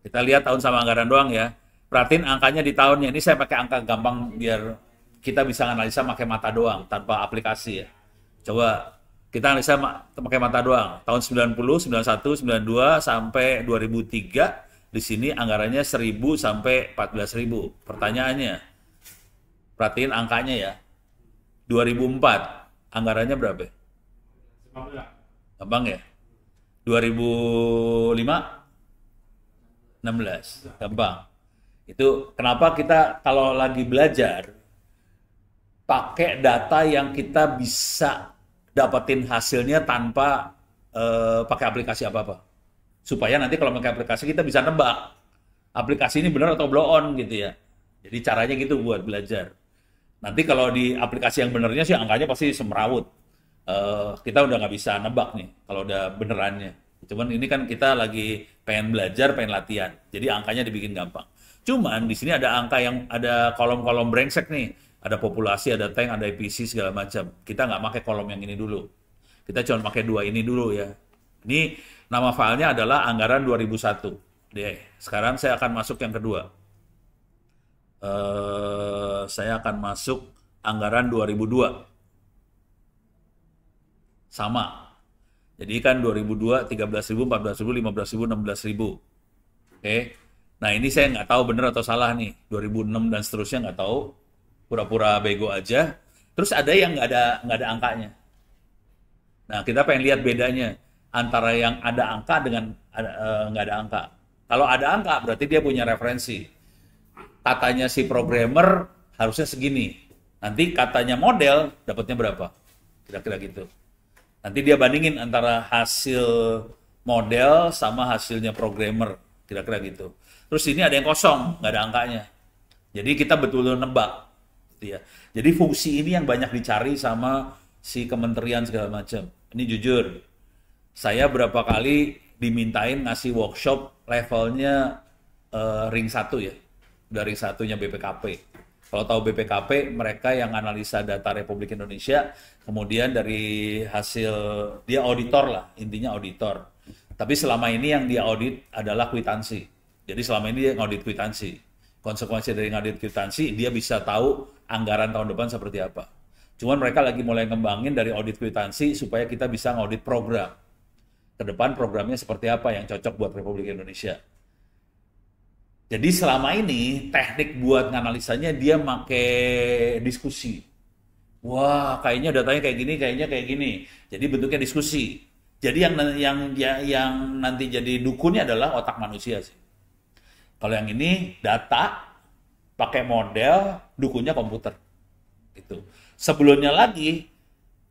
[SPEAKER 1] Kita lihat tahun sama anggaran doang ya. Perhatiin angkanya di tahunnya. Ini saya pakai angka gampang biar kita bisa analisa pakai mata doang tanpa aplikasi ya. Coba kita analisa pakai mata doang. Tahun 90, 91, 92 sampai 2003 di sini anggarannya 1.000 sampai 14.000. Pertanyaannya, perhatiin angkanya ya. 2004 anggarannya berapa? Gampang ya? 2005 16. Gampang. Itu kenapa kita kalau lagi belajar pakai data yang kita bisa dapetin hasilnya tanpa pakai aplikasi apa-apa. Supaya nanti kalau pakai aplikasi kita bisa nebak aplikasi ini benar atau blow on gitu ya. Jadi caranya gitu buat belajar. Nanti kalau di aplikasi yang benernya sih angkanya pasti semrawut. Kita udah nggak bisa nebak nih kalau udah benerannya. Cuman ini kan kita lagi pengen belajar, pengen latihan. Jadi angkanya dibikin gampang. Cuman di sini ada angka yang ada kolom-kolom brengsek nih. Ada populasi, ada tank, ada APC segala macam. Kita nggak pakai kolom yang ini dulu. Kita cuma pakai 2 ini dulu ya. Ini nama filenya adalah anggaran 2001. Deh, sekarang saya akan masuk yang kedua. Saya akan masuk anggaran 2002. Sama. Jadi kan 2002, 13.000, 14.000, 15.000, 16.000. Oke. Nah ini saya nggak tahu benar atau salah nih. 2006 dan seterusnya nggak tahu. Pura-pura bego aja. Terus ada yang nggak ada angkanya. Nah kita pengen lihat bedanya antara yang ada angka dengan nggak ada angka. Kalau ada angka berarti dia punya referensi. Katanya si programmer harusnya segini. Nanti katanya model, dapatnya berapa? Kira-kira gitu. Nanti dia bandingin antara hasil model sama hasilnya programmer, kira-kira gitu. Terus ini ada yang kosong, nggak ada angkanya. Jadi kita betul-betul nebak, gitu ya. Jadi fungsi ini yang banyak dicari sama si kementerian segala macam. Ini jujur, saya berapa kali dimintain ngasih workshop levelnya ring 1 ya, udah ring 1-nya BPKP. Kalau tahu BPKP, mereka yang analisa data Republik Indonesia, kemudian dari hasil, dia auditor lah, intinya auditor. Tapi selama ini yang dia audit adalah kwitansi. Jadi selama ini dia ngaudit kwitansi. Konsekuensi dari ngaudit kwitansi, dia bisa tahu anggaran tahun depan seperti apa. Cuman mereka lagi mulai ngembangin dari audit kwitansi supaya kita bisa ngaudit program. Ke depan programnya seperti apa yang cocok buat Republik Indonesia. Jadi selama ini teknik buat nganalisanya dia pakai diskusi. Wah, kayaknya datanya kayak gini, kayaknya kayak gini. Jadi bentuknya diskusi. Jadi yang nanti jadi dukunnya adalah otak manusia sih. Kalau yang ini data pakai model, dukunnya komputer. Itu. Sebelumnya lagi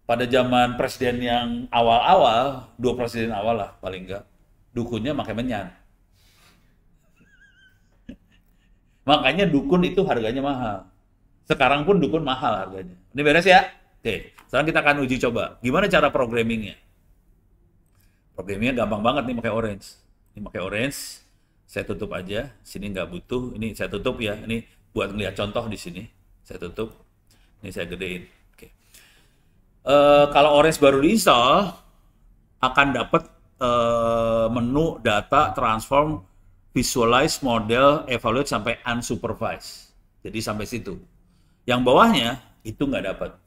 [SPEAKER 1] pada zaman presiden yang awal-awal, 2 presiden awal lah paling enggak, dukunnya pakai menyan. Makanya dukun itu harganya mahal. Sekarang pun dukun mahal harganya. Ini beres ya? Oke, sekarang kita akan uji coba. Gimana cara programmingnya? Programmingnya gampang banget nih pakai orange. Ini pakai orange, saya tutup aja. Sini nggak butuh, ini saya tutup ya. Ini buat ngeliat contoh di sini. Saya tutup. Ini saya gedein. Oke. Kalau orange baru diinstal, akan dapat menu data transform, visualize, model, evaluate sampai unsupervised. Jadi sampai situ. Yang bawahnya itu nggak dapat.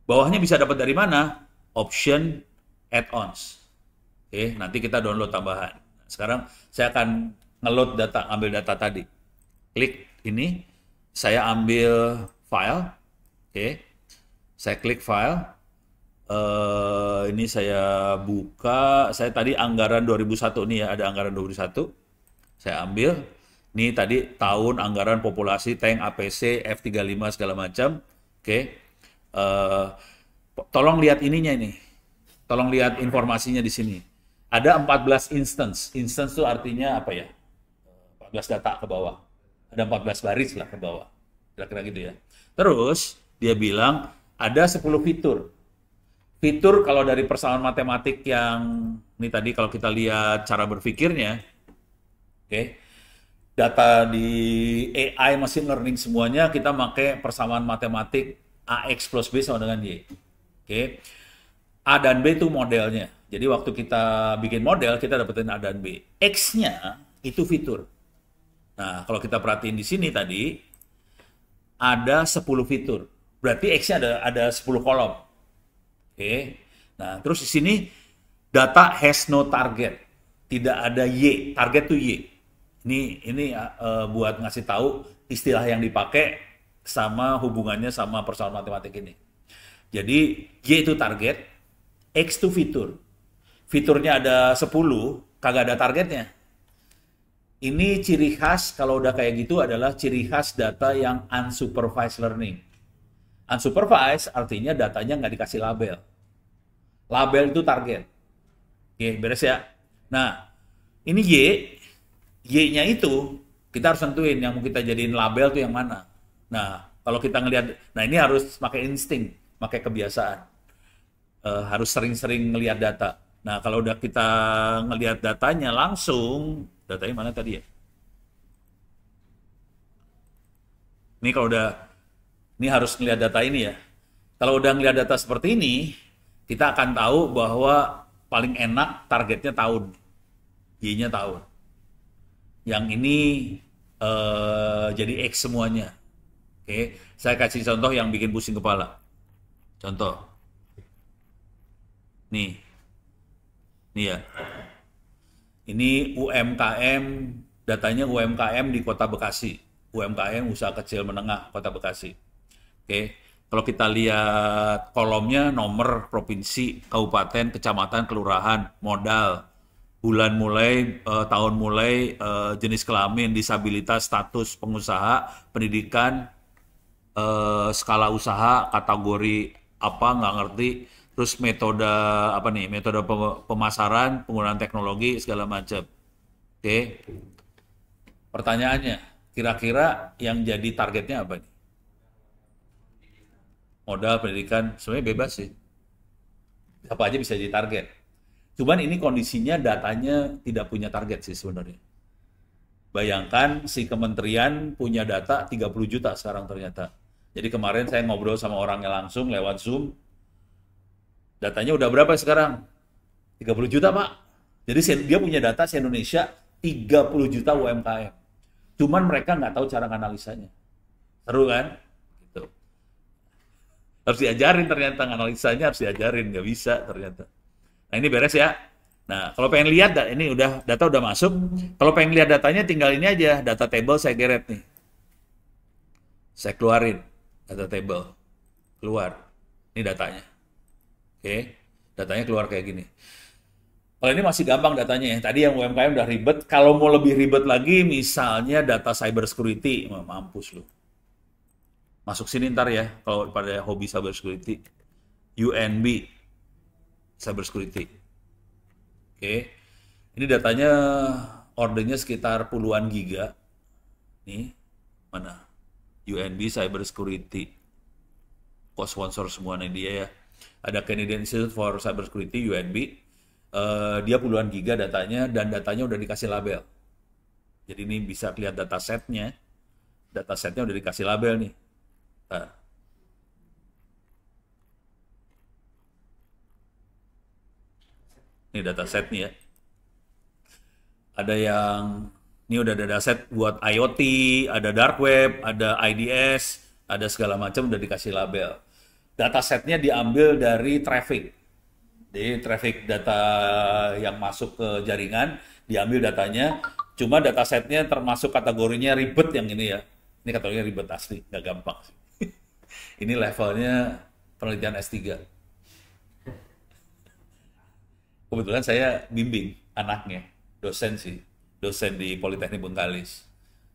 [SPEAKER 1] Bawahnya bisa dapat dari mana? Option add-ons. Oke, nanti kita download tambahan. Sekarang saya akan ngeload data, ambil data tadi. Klik ini, saya ambil file. Oke, saya klik file. Ini saya buka. Saya tadi anggaran 2001 nih ya, ada anggaran 2001. Saya ambil, ini tadi tahun anggaran populasi, tank, APC, F-35 segala macam. Oke, tolong lihat ininya ini, tolong lihat informasinya di sini. Ada 14 instance. Instance itu artinya apa ya? 14 data ke bawah. Ada 14 baris lah ke bawah. Kira-kira gitu ya. Terus dia bilang ada 10 fitur. Fitur kalau dari persamaan matematik yang ini tadi kalau kita lihat cara berpikirnya. Oke, data di AI machine learning semuanya kita pakai persamaan matematik AX plus B sama dengan Y. Oke, A dan B itu modelnya. Jadi waktu kita bikin model kita dapetin A dan B. X-nya itu fitur. Nah, kalau kita perhatiin di sini tadi ada 10 fitur. Berarti X-nya ada 10 kolom. Oke. Nah, terus di sini data has no target. Tidak ada Y, target itu Y. Ini buat ngasih tahu istilah yang dipakai sama hubungannya sama persoalan matematik ini. Jadi Y itu target, X itu fitur. Fiturnya ada 10, kagak ada targetnya. Ini ciri khas kalau udah kayak gitu adalah ciri khas data yang unsupervised learning. Unsupervised artinya datanya nggak dikasih label. Label itu target. Oke, beres ya. Nah, ini Y-nya itu kita harus tentuin yang mau kita jadiin label tuh yang mana. Nah, kalau kita ngelihat, nah ini harus pakai insting, pakai kebiasaan. Harus sering-sering ngelihat data. Nah, kalau udah kita ngelihat datanya langsung, datanya mana tadi ya? Ini kalau udah, ini harus ngelihat data ini ya. Kalau udah ngelihat data seperti ini, kita akan tahu bahwa paling enak targetnya tahun. Y-nya tahun. Yang ini jadi X semuanya. Oke, saya kasih contoh yang bikin pusing kepala. Contoh. Nih ya. Ini UMKM, datanya UMKM di Kota Bekasi. UMKM usaha kecil menengah Kota Bekasi. Oke, kalau kita lihat kolomnya nomor provinsi, kabupaten, kecamatan, kelurahan, modal, bulan mulai, tahun mulai, jenis kelamin, disabilitas, status pengusaha, pendidikan, skala usaha, kategori apa nggak ngerti, terus metode apa nih, metode pemasaran, penggunaan teknologi segala macam. Oke, pertanyaannya, kira-kira yang jadi targetnya apa nih? Modal, pendidikan, sebenarnya bebas sih. Apa aja bisa jadi target. Cuman ini kondisinya datanya tidak punya target sih sebenarnya. Bayangkan si kementerian punya data 30 juta sekarang ternyata. Jadi kemarin saya ngobrol sama orangnya langsung lewat Zoom. Datanya udah berapa sekarang? 30 juta, Pak. Jadi dia punya data se-Indonesia 30 juta UMKM. Cuman mereka nggak tahu cara analisanya. Seru kan? Gitu. Harus diajarin ternyata, analisanya harus diajarin. Nggak bisa ternyata. Nah ini beres ya. Nah kalau pengen lihat, ini udah data udah masuk. Kalau pengen lihat datanya tinggal ini aja. Data table saya geret nih. Saya keluarin. Data table. Keluar. Ini datanya. Oke. Datanya keluar kayak gini. Kalau ini masih gampang datanya ya. Tadi yang UMKM udah ribet. Kalau mau lebih ribet lagi, misalnya data cyber security, mampus lu. Masuk sini ntar ya, kalau pada hobi cyber security. UNB cyber security. Oke. Ini datanya ordernya sekitar puluhan giga. Nih, mana? UNB cyber security. Kok sponsor semua nih dia ya. Ada Canadian Institute for Cyber Security, UNB. Dia puluhan giga datanya, dan datanya udah dikasih label. Jadi ini bisa lihat datasetnya. Datasetnya udah dikasih label nih. Nah. Ini datasetnya ya. Ada yang, ini udah ada dataset buat IoT, ada dark web, ada IDS, ada segala macam udah dikasih label. Datasetnya diambil dari traffic. Jadi traffic data yang masuk ke jaringan, diambil datanya, cuma datasetnya termasuk kategorinya ribet yang ini ya. Ini kategorinya ribet asli, nggak gampang sih. Ini levelnya penelitian S3. Kebetulan saya bimbing anaknya, dosen sih, dosen di Politeknik Bengkalis.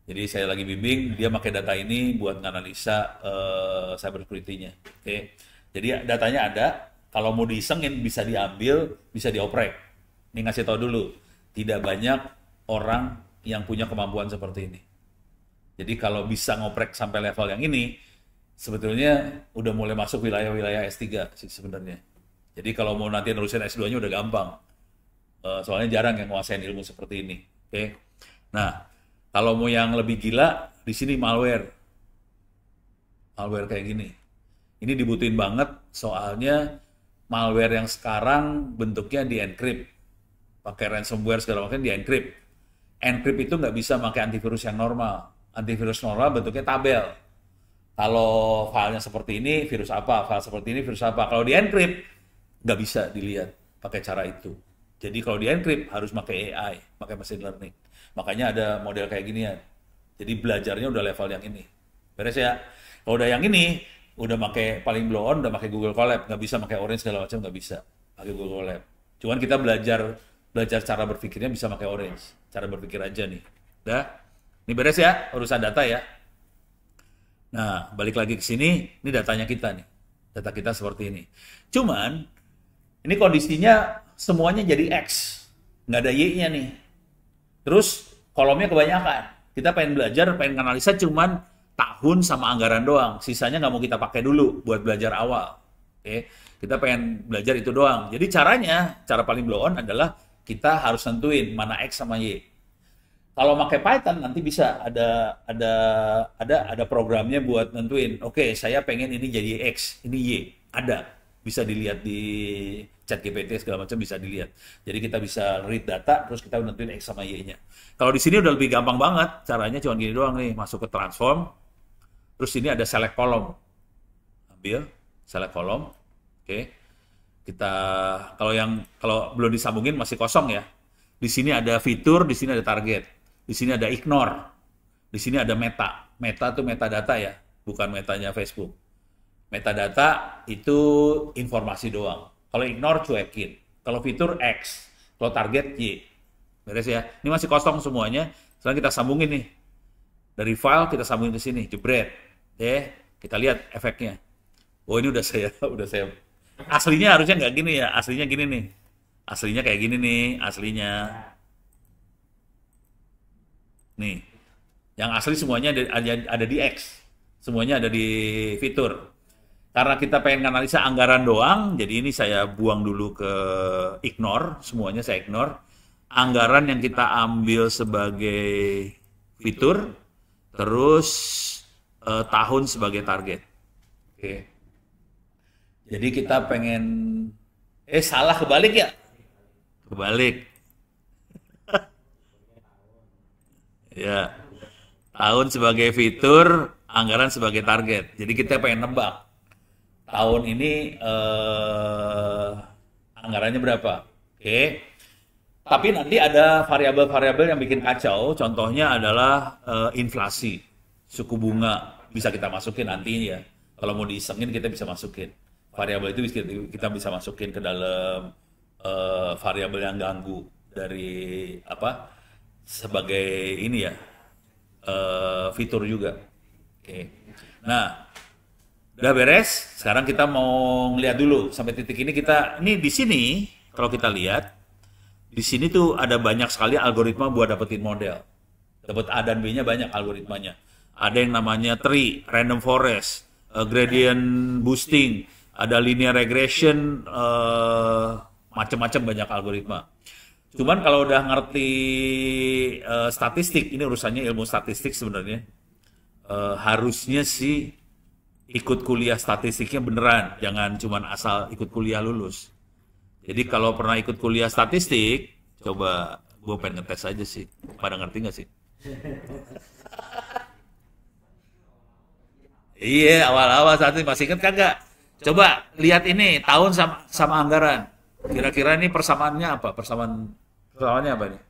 [SPEAKER 1] Jadi saya lagi bimbing, dia pakai data ini buat menganalisa cyber security-nya. Oke. Jadi datanya ada. Kalau mau diisengin bisa diambil, bisa dioprek. Ini ngasih tahu dulu, tidak banyak orang yang punya kemampuan seperti ini. Jadi kalau bisa ngoprek sampai level yang ini, sebetulnya udah mulai masuk wilayah-wilayah S3 sih sebenarnya. Jadi kalau mau nanti nerusin S2-nya udah gampang. Soalnya jarang yang nguasain ilmu seperti ini. Oke. Nah, kalau mau yang lebih gila, di sini malware. Malware kayak gini. Ini dibutuhin banget soalnya malware yang sekarang bentuknya di-encrypt. Pakai ransomware segala macam di-encrypt. Encrypt itu nggak bisa pakai antivirus yang normal. Antivirus normal bentuknya tabel. Kalau filenya seperti ini, virus apa? File seperti ini, virus apa? Kalau di-encrypt, nggak bisa dilihat pakai cara itu. Jadi kalau di-encrypt harus pakai AI, pakai machine learning. Makanya ada model kayak ginian. Jadi belajarnya udah level yang ini. Beres ya? Kalau udah yang ini, udah pakai paling blow on, udah pakai Google Colab, nggak bisa pakai Orange segala macam, nggak bisa pakai Google Colab. Cuman kita belajar cara berpikirnya bisa pakai Orange, cara berpikir aja nih. Udah, ini beres ya urusan data ya. Nah, balik lagi ke sini, ini datanya kita nih, data kita seperti ini. Cuman ini kondisinya semuanya jadi X, nggak ada Y-nya nih. Terus kolomnya kebanyakan. Kita pengen belajar, pengen analisa cuman tahun sama anggaran doang. Sisanya nggak mau kita pakai dulu buat belajar awal. Oke, kita pengen belajar itu doang. Jadi cara paling blow on adalah kita harus nentuin mana X sama Y. Kalau pakai Python nanti bisa ada programnya buat nentuin. Oke, saya pengen ini jadi X, ini Y. Ada, bisa dilihat di ChatGPT segala macam bisa dilihat. Jadi kita bisa read data, terus kita nentuin X sama Y-nya. Kalau di sini udah lebih gampang banget. Caranya cuma gini doang nih, masuk ke transform. Terus ini ada select column. Ambil select column. Oke. Kita kalau belum disambungin masih kosong ya. Di sini ada fitur, di sini ada target. Di sini ada ignore. Di sini ada meta. Meta itu metadata ya, bukan metanya Facebook. Metadata itu informasi doang. Kalau ignore cuekin. Kalau fitur X. Kalau target Y. Beres ya. Ini masih kosong semuanya. Sekarang kita sambungin nih. Dari file kita sambungin ke sini, jebret. Kita lihat efeknya. Oh ini udah saya aslinya harusnya nggak gini ya, aslinya gini nih. Aslinya kayak gini nih, aslinya. Nih, yang asli semuanya ada di X. Semuanya ada di fitur. Karena kita pengen analisa anggaran doang, jadi ini saya buang dulu ke ignore, semuanya saya ignore. Anggaran yang kita ambil sebagai fitur, terus tahun sebagai target. Oke. Jadi kita pengen, salah kebalik ya? Kebalik. Ya, tahun sebagai fitur, anggaran sebagai target. Jadi kita pengen nebak. Tahun ini anggarannya berapa? Oke. Tapi nanti ada variabel-variabel yang bikin kacau. Contohnya adalah inflasi, suku bunga. Bisa kita masukin nantinya ya. Kalau mau diisengin kita bisa masukin. Variabel itu kita bisa masukin ke dalam variabel yang ganggu dari apa? Sebagai ini ya, fitur juga. Oke. Nah, udah beres. Sekarang kita mau ngeliat dulu sampai titik ini ini di sini kalau kita lihat di sini tuh ada banyak sekali algoritma buat dapetin model. Dapat A dan B-nya banyak algoritmanya. Ada yang namanya tree, random forest, gradient boosting, ada linear regression, macam-macam banyak algoritma. Cuman kalau udah ngerti statistik, ini urusannya ilmu statistik sebenarnya. Harusnya sih ikut kuliah statistiknya beneran, jangan cuman asal ikut kuliah lulus. Jadi kalau pernah ikut kuliah statistik, coba gue pengen ngetes aja sih. Pada ngerti nggak sih? Iya, awal-awal saat ini masih ingat kagak? Coba lihat ini tahun sama anggaran. Kira-kira ini persamaannya apa? Persamaannya apa nih?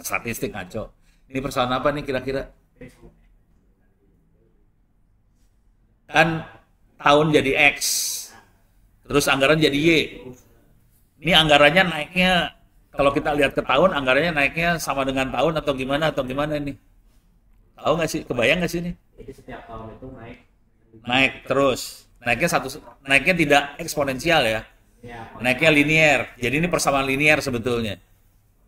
[SPEAKER 1] Statistik ngaco. Ini persamaan apa nih kira-kira? Kan tahun jadi X, terus anggaran jadi Y. Ini anggarannya naiknya, kalau kita lihat ke tahun, anggarannya naiknya sama dengan tahun atau gimana ini? Tahu nggak sih? Kebayang nggak sih ini?
[SPEAKER 3] Jadi setiap tahun itu
[SPEAKER 1] Naik terus. Naiknya tidak eksponensial ya. Naiknya linear. Jadi ini persamaan linear sebetulnya.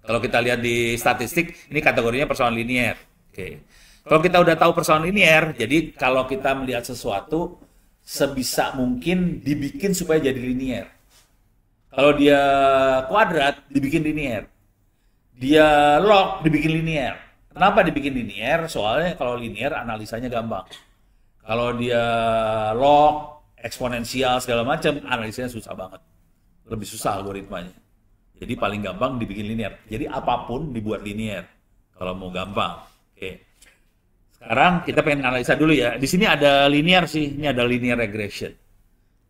[SPEAKER 1] Kalau kita lihat di statistik, ini kategorinya persamaan linear. Oke. Kalau kita udah tahu persamaan linear, jadi kalau kita melihat sesuatu, sebisa mungkin dibikin supaya jadi linear. Kalau dia kuadrat, dibikin linear. Dia log, dibikin linear. Kenapa dibikin linear? Soalnya kalau linear, analisanya gampang. Kalau dia log, eksponensial, segala macam, analisanya susah banget. Lebih susah algoritmanya. Jadi paling gampang dibikin linear. Jadi apapun dibuat linear. Kalau mau gampang. Oke. Sekarang kita pengen analisa dulu ya. Di sini ada linear sih. Ini ada linear regression.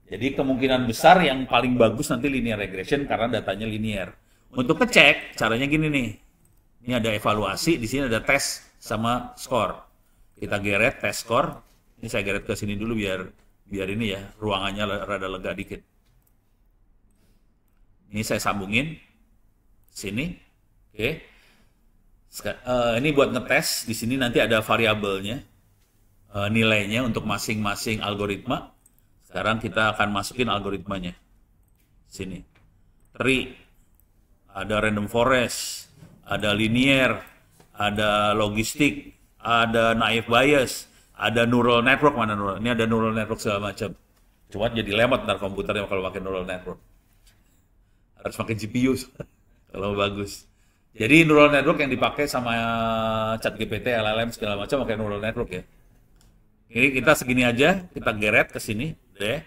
[SPEAKER 1] Jadi kemungkinan besar yang paling bagus nanti linear regression karena datanya linear. Untuk ngecek, caranya gini nih. Ini ada evaluasi, di sini ada tes sama skor. Kita geret tes skor. Ini saya geret ke sini dulu biar ini ya, ruangannya rada lega dikit. Ini saya sambungin sini. Oke. Ini buat ngetes, di sini nanti ada variabelnya, nilainya untuk masing-masing algoritma. Sekarang kita akan masukin algoritmanya. Sini. Tree, ada random forest, ada linear, ada logistik, ada naive bias, ada neural network, mana neural? Ini ada neural network segala macam. Cuma jadi lemot ntar komputernya kalau pakai neural network. Harus pakai GPU kalau bagus. Jadi neural network yang dipakai sama ChatGPT, LLM segala macam pakai neural network ya. Ini kita segini aja, kita geret ke sini, deh.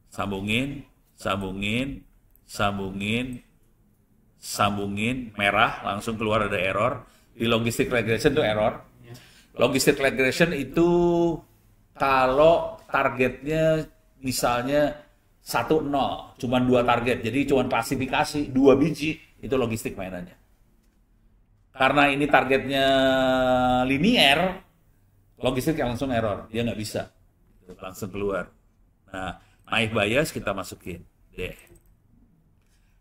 [SPEAKER 1] Sambungin, merah, langsung keluar ada error. Di logistic regression itu error. Logistic regression itu kalau targetnya misalnya 1-0, cuma 2 target, jadi cuma klasifikasi 2 biji, itu logistik mainannya. Karena ini targetnya linear, logistik langsung error, dia nggak bisa, langsung keluar. Nah, naive bias kita masukin, deh.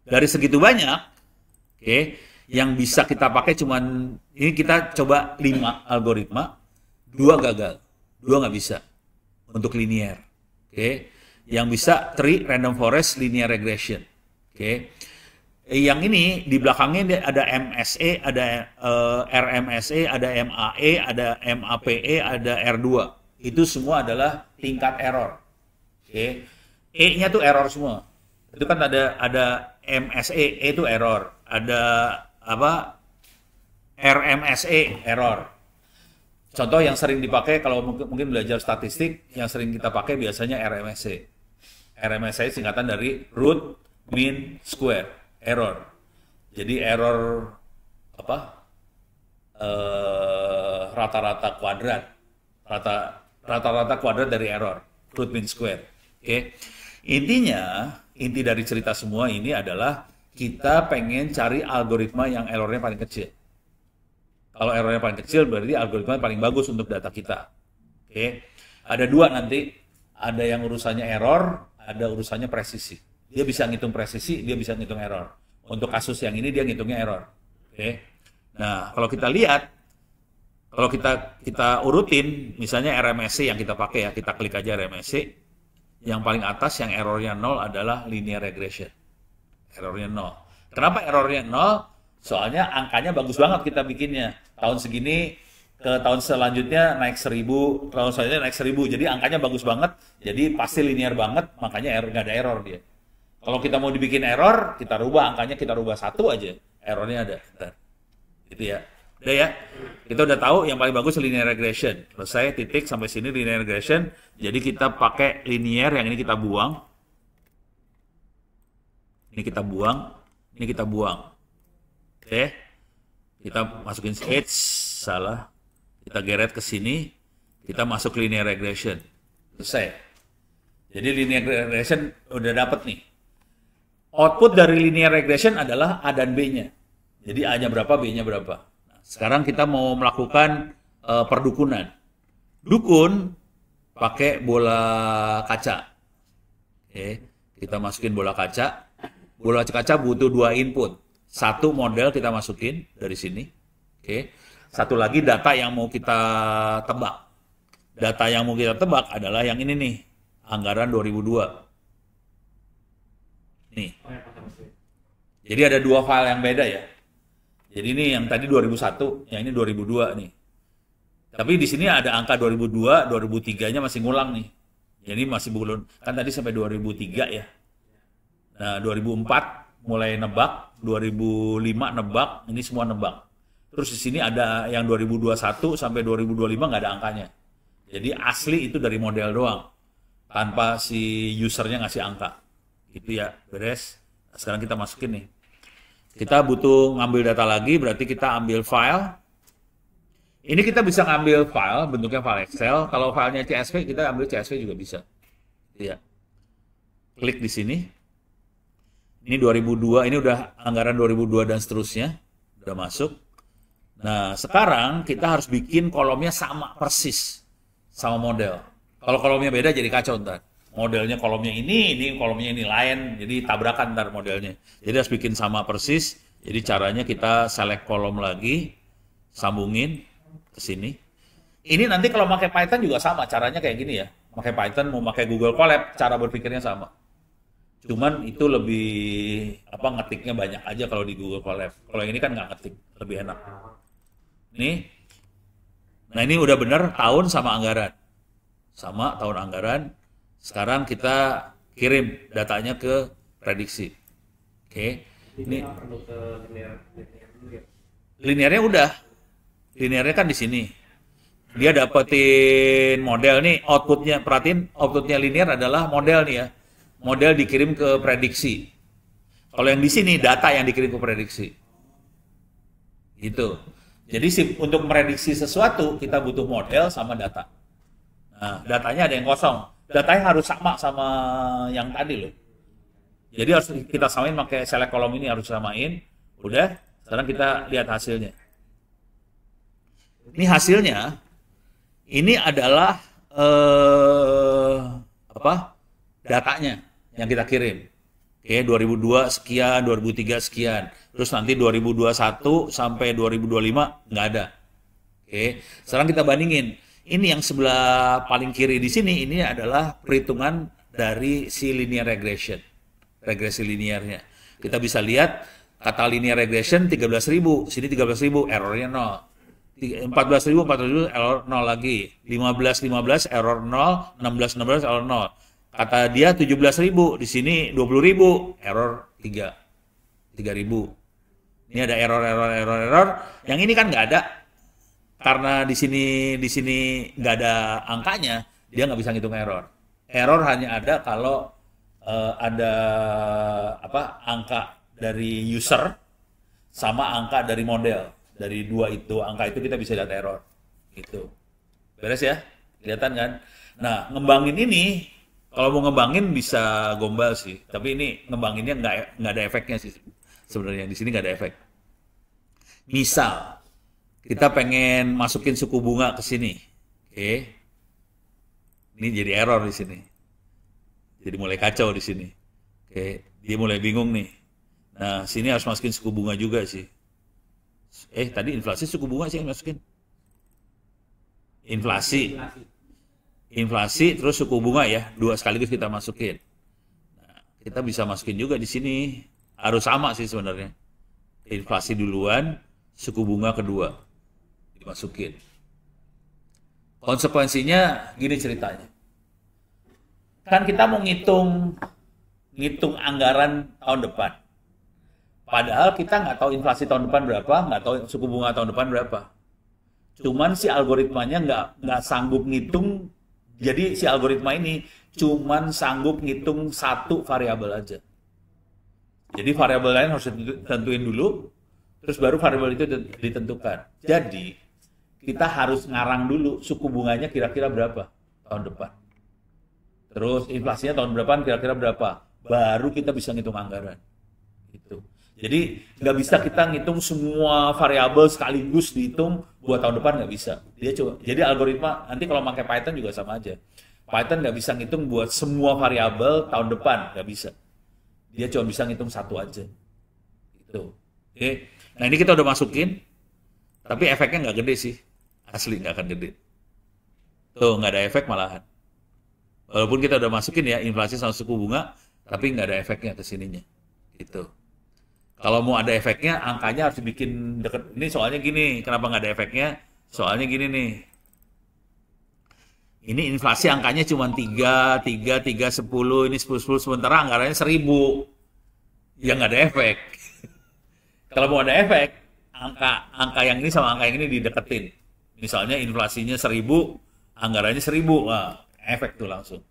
[SPEAKER 1] Dari segitu banyak, oke, yang bisa kita pakai cuman, ini kita coba 5 algoritma, 2 gagal. 2 nggak bisa untuk linear. Oke. Yang bisa tree, random forest, linear regression. Oke. Yang ini di belakangnya ada MSE, ada RMSE, ada MAE, ada MAPE, ada R2. Itu semua adalah tingkat error. Oke. E-nya tuh error semua. Itu kan ada MSE, E itu error. Ada apa? RMSE, error. Contoh yang sering dipakai kalau mungkin belajar statistik, yang sering kita pakai biasanya RMSE. RMSE singkatan dari root, mean, square, error. Jadi error apa? Rata-rata kuadrat. Rata-rata kuadrat dari error, root, mean, square. Oke. Inti dari cerita semua ini adalah kita pengen cari algoritma yang errornya paling kecil. Kalau errornya paling kecil, berarti algoritma paling bagus untuk data kita. Oke. Ada 2 nanti. Ada yang urusannya error, ada urusannya presisi. Dia bisa ngitung presisi, dia bisa ngitung error. Untuk kasus yang ini, dia ngitungnya error. Oke. Nah, kalau kita lihat, kalau kita urutin, misalnya RMSE yang kita pakai ya, kita klik aja RMSE. Yang paling atas, yang errornya 0 adalah linear regression. Errornya 0. Kenapa errornya 0? Soalnya angkanya bagus banget kita bikinnya. Tahun segini ke tahun selanjutnya naik 1000, tahun selanjutnya naik 1000. Jadi angkanya bagus banget. Jadi pasti linear banget, makanya nggak ada error dia. Kalau kita mau dibikin error, kita rubah angkanya, kita rubah 1 aja. Errornya ada. Bentar. Gitu ya. Udah ya. Kita udah tahu yang paling bagus linear regression. Selesai, titik sampai sini linear regression. Jadi kita pakai linear, yang ini kita buang. Ini kita buang. Ini kita buang. Oke, kita masukin H, salah. Kita geret ke sini, kita masuk linear regression. Selesai. Jadi linear regression udah dapet nih. Output dari linear regression adalah A dan B-nya. Jadi A-nya berapa, B-nya berapa. Nah, sekarang kita mau melakukan perdukunan. Dukun pakai bola kaca. Oke, kita masukin bola kaca. Bola kaca butuh 2 input. 1 model kita masukin dari sini. Oke. 1 lagi data yang mau kita tebak. Data yang mau kita tebak adalah yang ini nih. Anggaran 2002. Nih. Jadi ada 2 file yang beda ya. Jadi ini yang tadi 2001, yang ini 2002 nih. Tapi di sini ada angka 2002, 2003-nya masih ngulang nih. Jadi masih belum, kan tadi sampai 2003 ya. Nah, 2004 mulai nebak, 2005 nebak, ini semua nebak. Terus di sini ada yang 2021 sampai 2025 nggak ada angkanya. Jadi asli itu dari model doang, tanpa si usernya ngasih angka. Gitu ya, beres. Nah, sekarang kita masukin nih. Kita butuh ngambil data lagi, berarti kita ambil file. Ini kita bisa ngambil file, bentuknya file Excel. Kalau filenya CSV, kita ambil CSV juga bisa. Iya. Klik di sini. Ini 2002, ini udah anggaran 2002 dan seterusnya. Udah masuk. Nah, sekarang kita harus bikin kolomnya sama persis. Sama model. Kalau kolomnya beda jadi kacau ntar. Modelnya kolomnya ini kolomnya ini lain. Jadi tabrakan ntar modelnya. Jadi harus bikin sama persis. Jadi caranya kita select kolom lagi. Sambungin ke sini. Ini nanti kalau pakai Python juga sama. Caranya kayak gini ya. Pakai Python mau pakai Google Colab, cara berpikirnya sama. Cuman itu lebih ngetiknya banyak aja kalau di Google Colab. Kalau ini kan nggak ngetik, lebih enak. Nih, nah ini udah bener tahun sama anggaran, sama tahun anggaran. Sekarang kita kirim datanya ke prediksi. Oke, ini linearnya udah, linearnya kan di sini. Dia dapetin model nih, outputnya perhatiin, outputnya linear adalah model nih ya. Model dikirim ke prediksi. Kalau yang di sini data yang dikirim ke prediksi. Gitu. Jadi untuk memprediksi sesuatu kita butuh model sama data. Nah, datanya ada yang kosong. Datanya harus sama yang tadi loh. Jadi harus kita samain pakai select kolom ini harus samain. Udah, sekarang kita lihat hasilnya. Ini hasilnya. Ini adalah datanya yang kita kirim. Oke, 2002 sekian, 2003 sekian. Terus nanti 2021 sampai 2025 nggak ada. Oke, sekarang kita bandingin. Ini yang sebelah paling kiri di sini, ini adalah perhitungan dari si linear regression. Regresi linearnya. Kita bisa lihat kata linear regression 13.000, sini 13.000, errornya 0. 14.000, 14.000, error 0 lagi. 15, error 0. 16, error 0. Kata dia 17.000, di sini 20.000, error 3.000. Ini ada error. Yang ini kan nggak ada. Karena di sini nggak ada angkanya, dia nggak bisa ngitung error. Error hanya ada kalau ada angka dari user sama angka dari model. Dari dua itu angka itu kita bisa lihat error. Gitu. Beres ya? Kelihatan kan? Nah, ngembangin ini kalau mau ngembangin bisa gombal sih. Tapi ini ngembanginnya nggak ada efeknya sih sebenarnya. Di sini nggak ada efek. Misal kita pengen masukin suku bunga ke sini. Oke. Ini jadi error di sini. Jadi mulai kacau di sini. Oke, dia mulai bingung nih. Nah, sini harus masukin suku bunga juga sih. Tadi inflasi suku bunga sih yang masukin. Inflasi terus suku bunga ya, dua sekaligus kita masukin. Nah, kita bisa masukin juga di sini. Harus sama sih sebenarnya. Inflasi duluan, suku bunga kedua. Dimasukin. Konsekuensinya gini ceritanya. Kan kita mau ngitung anggaran tahun depan. Padahal kita nggak tahu inflasi tahun depan berapa, nggak tahu suku bunga tahun depan berapa. Cuman si algoritmanya nggak sanggup ngitung. Jadi si algoritma ini cuman sanggup ngitung satu variabel aja. Jadi variabel lain harus ditentuin dulu, terus baru variabel itu ditentukan. Jadi kita harus ngarang dulu suku bunganya kira-kira berapa tahun depan. Terus inflasinya tahun berapa kira-kira berapa. Baru kita bisa ngitung anggaran. Gitu. Jadi nggak bisa kita ngitung semua variabel sekaligus dihitung buat tahun depan, nggak bisa. Dia coba. Jadi algoritma nanti kalau pakai Python juga sama aja. Python nggak bisa ngitung buat semua variabel tahun depan, nggak bisa. Dia cuma bisa ngitung satu aja. Gitu. Oke. Nah ini kita udah masukin, tapi efeknya nggak gede sih. Asli nggak akan gede. Tuh nggak ada efek malahan. Walaupun kita udah masukin ya inflasi sama suku bunga, tapi nggak ada efeknya ke sininya. Gitu. Kalau mau ada efeknya, angkanya harus dibikin deket. Ini soalnya gini, kenapa nggak ada efeknya? Soalnya gini nih. Ini inflasi angkanya cuma 3, 10, ini 10, sementara anggarannya 1.000. Ya nggak ada efek. Kalau mau ada efek, angka yang ini sama angka yang ini dideketin. Misalnya inflasinya 1.000, anggarannya 1.000. Wah, efek tuh langsung.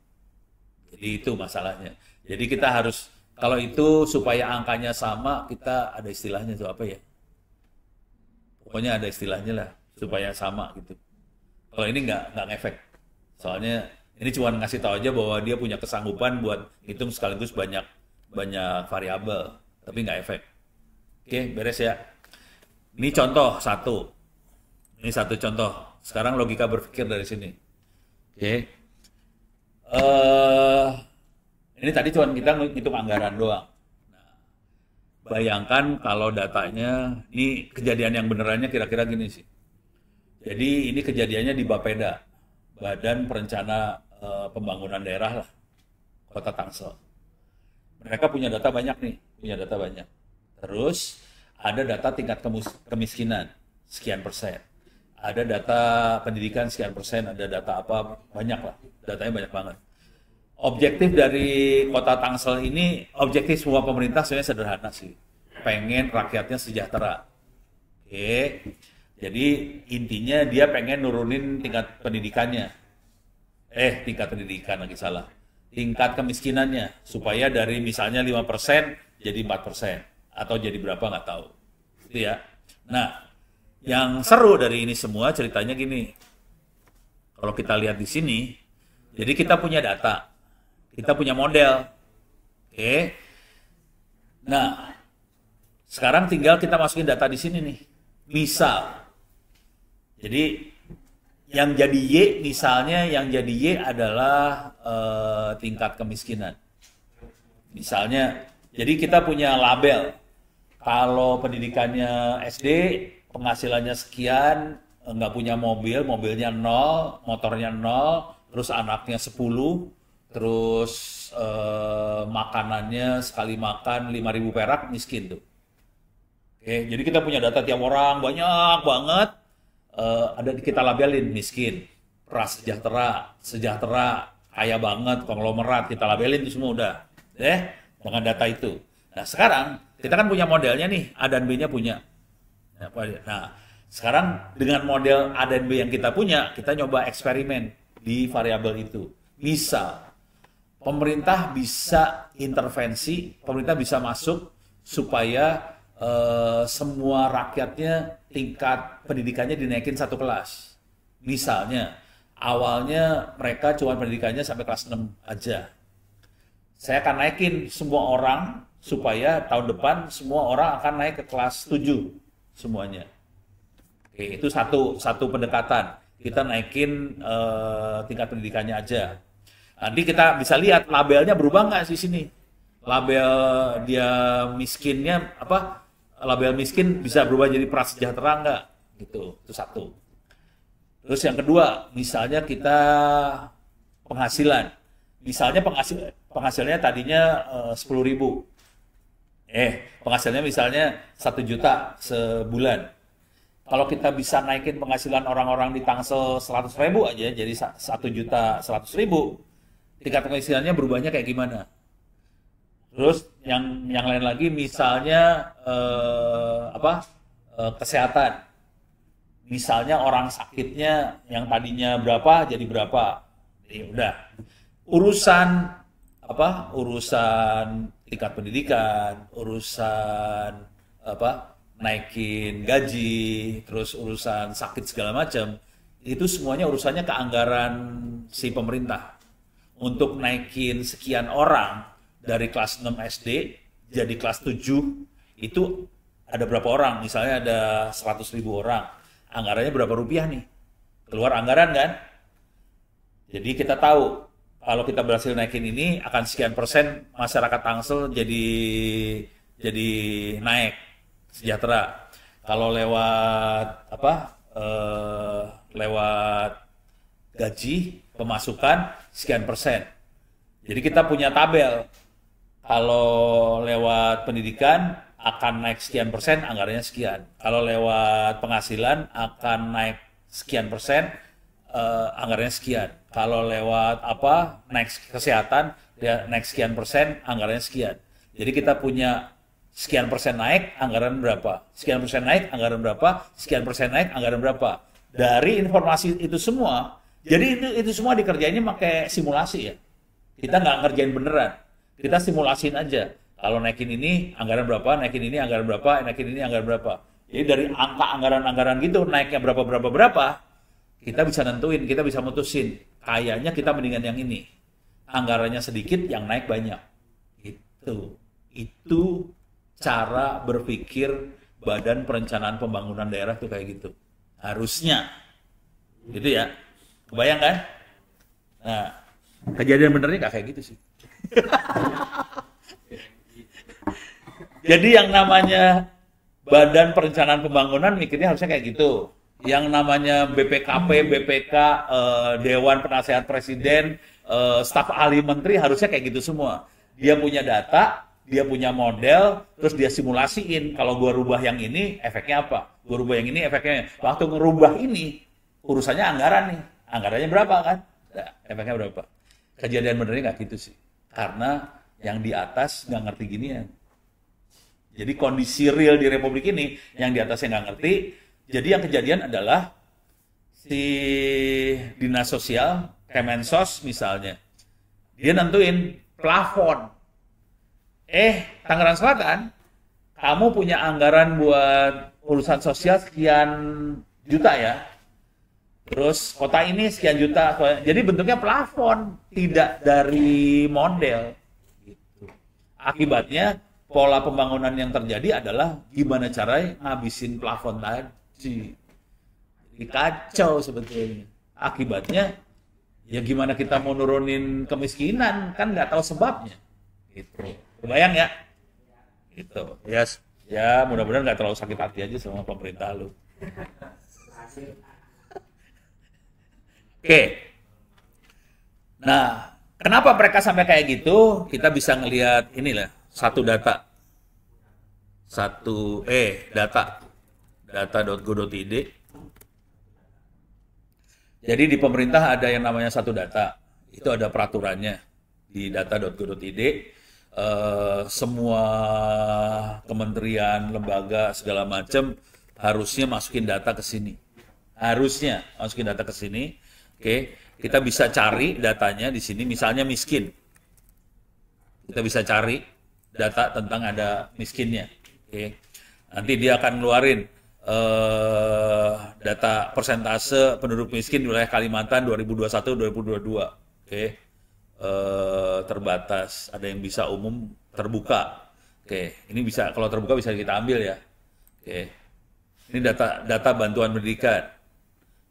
[SPEAKER 1] Jadi itu masalahnya. Jadi kita harus, kalau itu supaya angkanya sama, kita ada istilahnya tuh apa ya? Pokoknya ada istilahnya lah, supaya sama gitu. Kalau ini nggak efek. Soalnya ini cuma ngasih tahu aja bahwa dia punya kesanggupan buat hitung sekaligus banyak variabel, tapi nggak efek. Oke, beres ya. Ini contoh satu. Ini satu contoh. Sekarang logika berpikir dari sini. Oke. Ini tadi cuma kita ngitung anggaran doang. Nah, bayangkan kalau datanya, ini kejadian yang benerannya kira-kira gini sih. Jadi ini kejadiannya di Bapeda, Badan Perencana Pembangunan Daerah lah, Kota Tangsel. Mereka punya data banyak nih, Terus ada data tingkat kemiskinan, sekian persen. Ada data pendidikan sekian persen, ada data apa, banyak lah. Datanya banyak banget. Objektif dari Kota Tangsel ini, objektif semua pemerintah sebenarnya sederhana sih. Pengen rakyatnya sejahtera. Oke. Jadi intinya dia pengen nurunin tingkat pendidikannya. Tingkat pendidikan lagi salah. Tingkat kemiskinannya. Supaya dari misalnya 5% jadi 4%. Atau jadi berapa nggak tahu. Itu ya. Nah, yang seru dari ini semua ceritanya gini. Kalau kita lihat di sini, jadi kita punya data. Kita punya model. Oke. Nah, sekarang tinggal kita masukin data di sini nih. Misal. Jadi yang jadi Y, misalnya yang jadi Y adalah tingkat kemiskinan. Misalnya, jadi kita punya label. Kalau pendidikannya SD, penghasilannya sekian, nggak punya mobil, mobilnya nol, motornya nol, terus anaknya 10, terus makanannya sekali makan 5.000 perak, miskin tuh. Oke, jadi kita punya data tiap orang banyak banget, ada kita labelin miskin, prasejahtera, sejahtera, kaya banget, konglomerat, kita labelin itu semua udah, dengan data itu. Nah sekarang kita kan punya modelnya nih, A dan B-nya punya. Nah sekarang dengan model A dan B yang kita punya, kita nyoba eksperimen di variabel itu. Misal pemerintah bisa intervensi, pemerintah bisa masuk supaya semua rakyatnya tingkat pendidikannya dinaikin satu kelas. Misalnya, awalnya mereka cuma pendidikannya sampai kelas 6 aja. Saya akan naikin semua orang supaya tahun depan semua orang akan naik ke kelas 7 semuanya. Oke, itu satu pendekatan. Kita naikin tingkat pendidikannya aja. Nanti kita bisa lihat labelnya berubah nggak di sini. Label dia miskinnya apa? Label miskin bisa berubah jadi prasejahtera nggak? Gitu, itu satu. Terus yang kedua, misalnya kita penghasilan. Misalnya penghasilannya tadinya 10.000. Penghasilannya misalnya 1 juta sebulan. Kalau kita bisa naikin penghasilan orang-orang di Tangsel 100.000 aja, jadi 1.100.000, tingkat penghasilannya berubahnya kayak gimana? Terus yang lain lagi misalnya kesehatan. Misalnya orang sakitnya yang tadinya berapa jadi berapa. Ya udah. Urusan tingkat pendidikan, urusan naikin gaji, terus urusan sakit segala macam, itu semuanya urusannya ke anggaran si pemerintah. Untuk naikin sekian orang dari kelas 6 SD jadi kelas 7, itu ada berapa orang? Misalnya ada 100.000 orang. Anggarannya berapa rupiah nih? Keluar anggaran kan? Jadi kita tahu, kalau kita berhasil naikin ini, akan sekian persen masyarakat Tangsel jadi naik sejahtera. Kalau lewat lewat gaji, pemasukan sekian persen. Jadi kita punya tabel. Kalau lewat pendidikan akan naik sekian persen, anggarannya sekian. Kalau lewat penghasilan akan naik sekian persen, anggarannya sekian. Kalau lewat naik kesehatan, dia naik sekian persen, anggarannya sekian. Jadi kita punya sekian persen naik, anggaran berapa? Sekian persen naik, anggaran berapa? Sekian persen naik, anggaran berapa? Dari informasi itu semua, jadi itu semua dikerjainnya pakai simulasi ya. Kita nggak ngerjain beneran. Kita simulasiin aja. Kalau naikin ini, anggaran berapa, naikin ini, anggaran berapa, naikin ini, anggaran berapa. Jadi dari angka anggaran-anggaran gitu, naiknya berapa, kita bisa nentuin, kita bisa mutusin. Kayaknya kita mendingan yang ini. Anggarannya sedikit, yang naik banyak. Itu cara berpikir Badan Perencanaan Pembangunan Daerah tuh kayak gitu. Harusnya. Gitu ya. Kebayang kan? Nah, kejadian benernya nggak kayak gitu sih. Jadi yang namanya Badan Perencanaan Pembangunan mikirnya harusnya kayak gitu. Yang namanya BPKP, BPK, Dewan Penasehat Presiden, staf ahli menteri harusnya kayak gitu semua. Dia punya data, dia punya model, terus dia simulasiin. Kalau gua rubah yang ini, efeknya apa? Gua rubah yang ini, efeknya. Waktu ngerubah ini, urusannya anggaran nih. Anggarannya berapa kan? Nah, efeknya berapa? Kejadian benernya nggak gitu sih. Karena yang di atas nggak ngerti ginian. Jadi kondisi real di Republik ini, yang di atasnya nggak ngerti. Jadi yang kejadian adalah si Dinas Sosial, Kemensos misalnya, dia nentuin plafon. Tangerang Selatan, kamu punya anggaran buat urusan sosial sekian juta ya. Terus kota ini sekian juta. Jadi bentuknya plafon, tidak dari model. Gitu. Akibatnya pola pembangunan yang terjadi adalah gimana caranya ngabisin plafon tadi. Jadi kacau sebetulnya. Akibatnya ya gimana kita mau nurunin kemiskinan, kan nggak tahu sebabnya. Gitu. Kebayang ya? Gitu. Ya mudah-mudahan nggak terlalu sakit hati aja sama pemerintah lu. Oke. Nah, kenapa mereka sampai kayak gitu? Kita bisa ngelihat inilah satu data. Data.go.id. Jadi di pemerintah ada yang namanya satu data. Itu ada peraturannya di data.go.id. Semua kementerian, lembaga, segala macam harusnya masukin data ke sini. Harusnya masukin data ke sini. Oke, kita bisa cari datanya di sini. Misalnya miskin, kita bisa cari data tentang ada miskinnya. Oke, nanti dia akan ngeluarin data persentase penduduk miskin di wilayah Kalimantan 2021-2022. Oke, terbatas. Ada yang bisa umum, terbuka. Oke, ini bisa kalau terbuka bisa kita ambil ya. Oke, ini data bantuan pendidikan.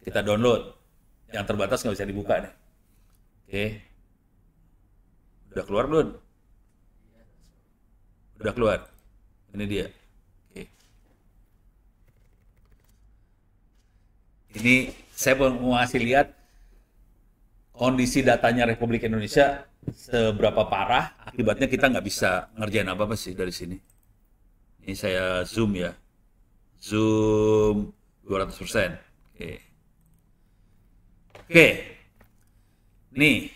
[SPEAKER 1] Kita download. Yang terbatas nggak bisa dibuka nih. Oke. Udah keluar belum? Udah keluar. Ini dia. Oke. Ini saya mau ngasih lihat kondisi datanya Republik Indonesia seberapa parah. Akibatnya kita nggak bisa ngerjain apa-apa sih dari sini. Ini saya zoom ya. Zoom 200%. Oke. Oke, nih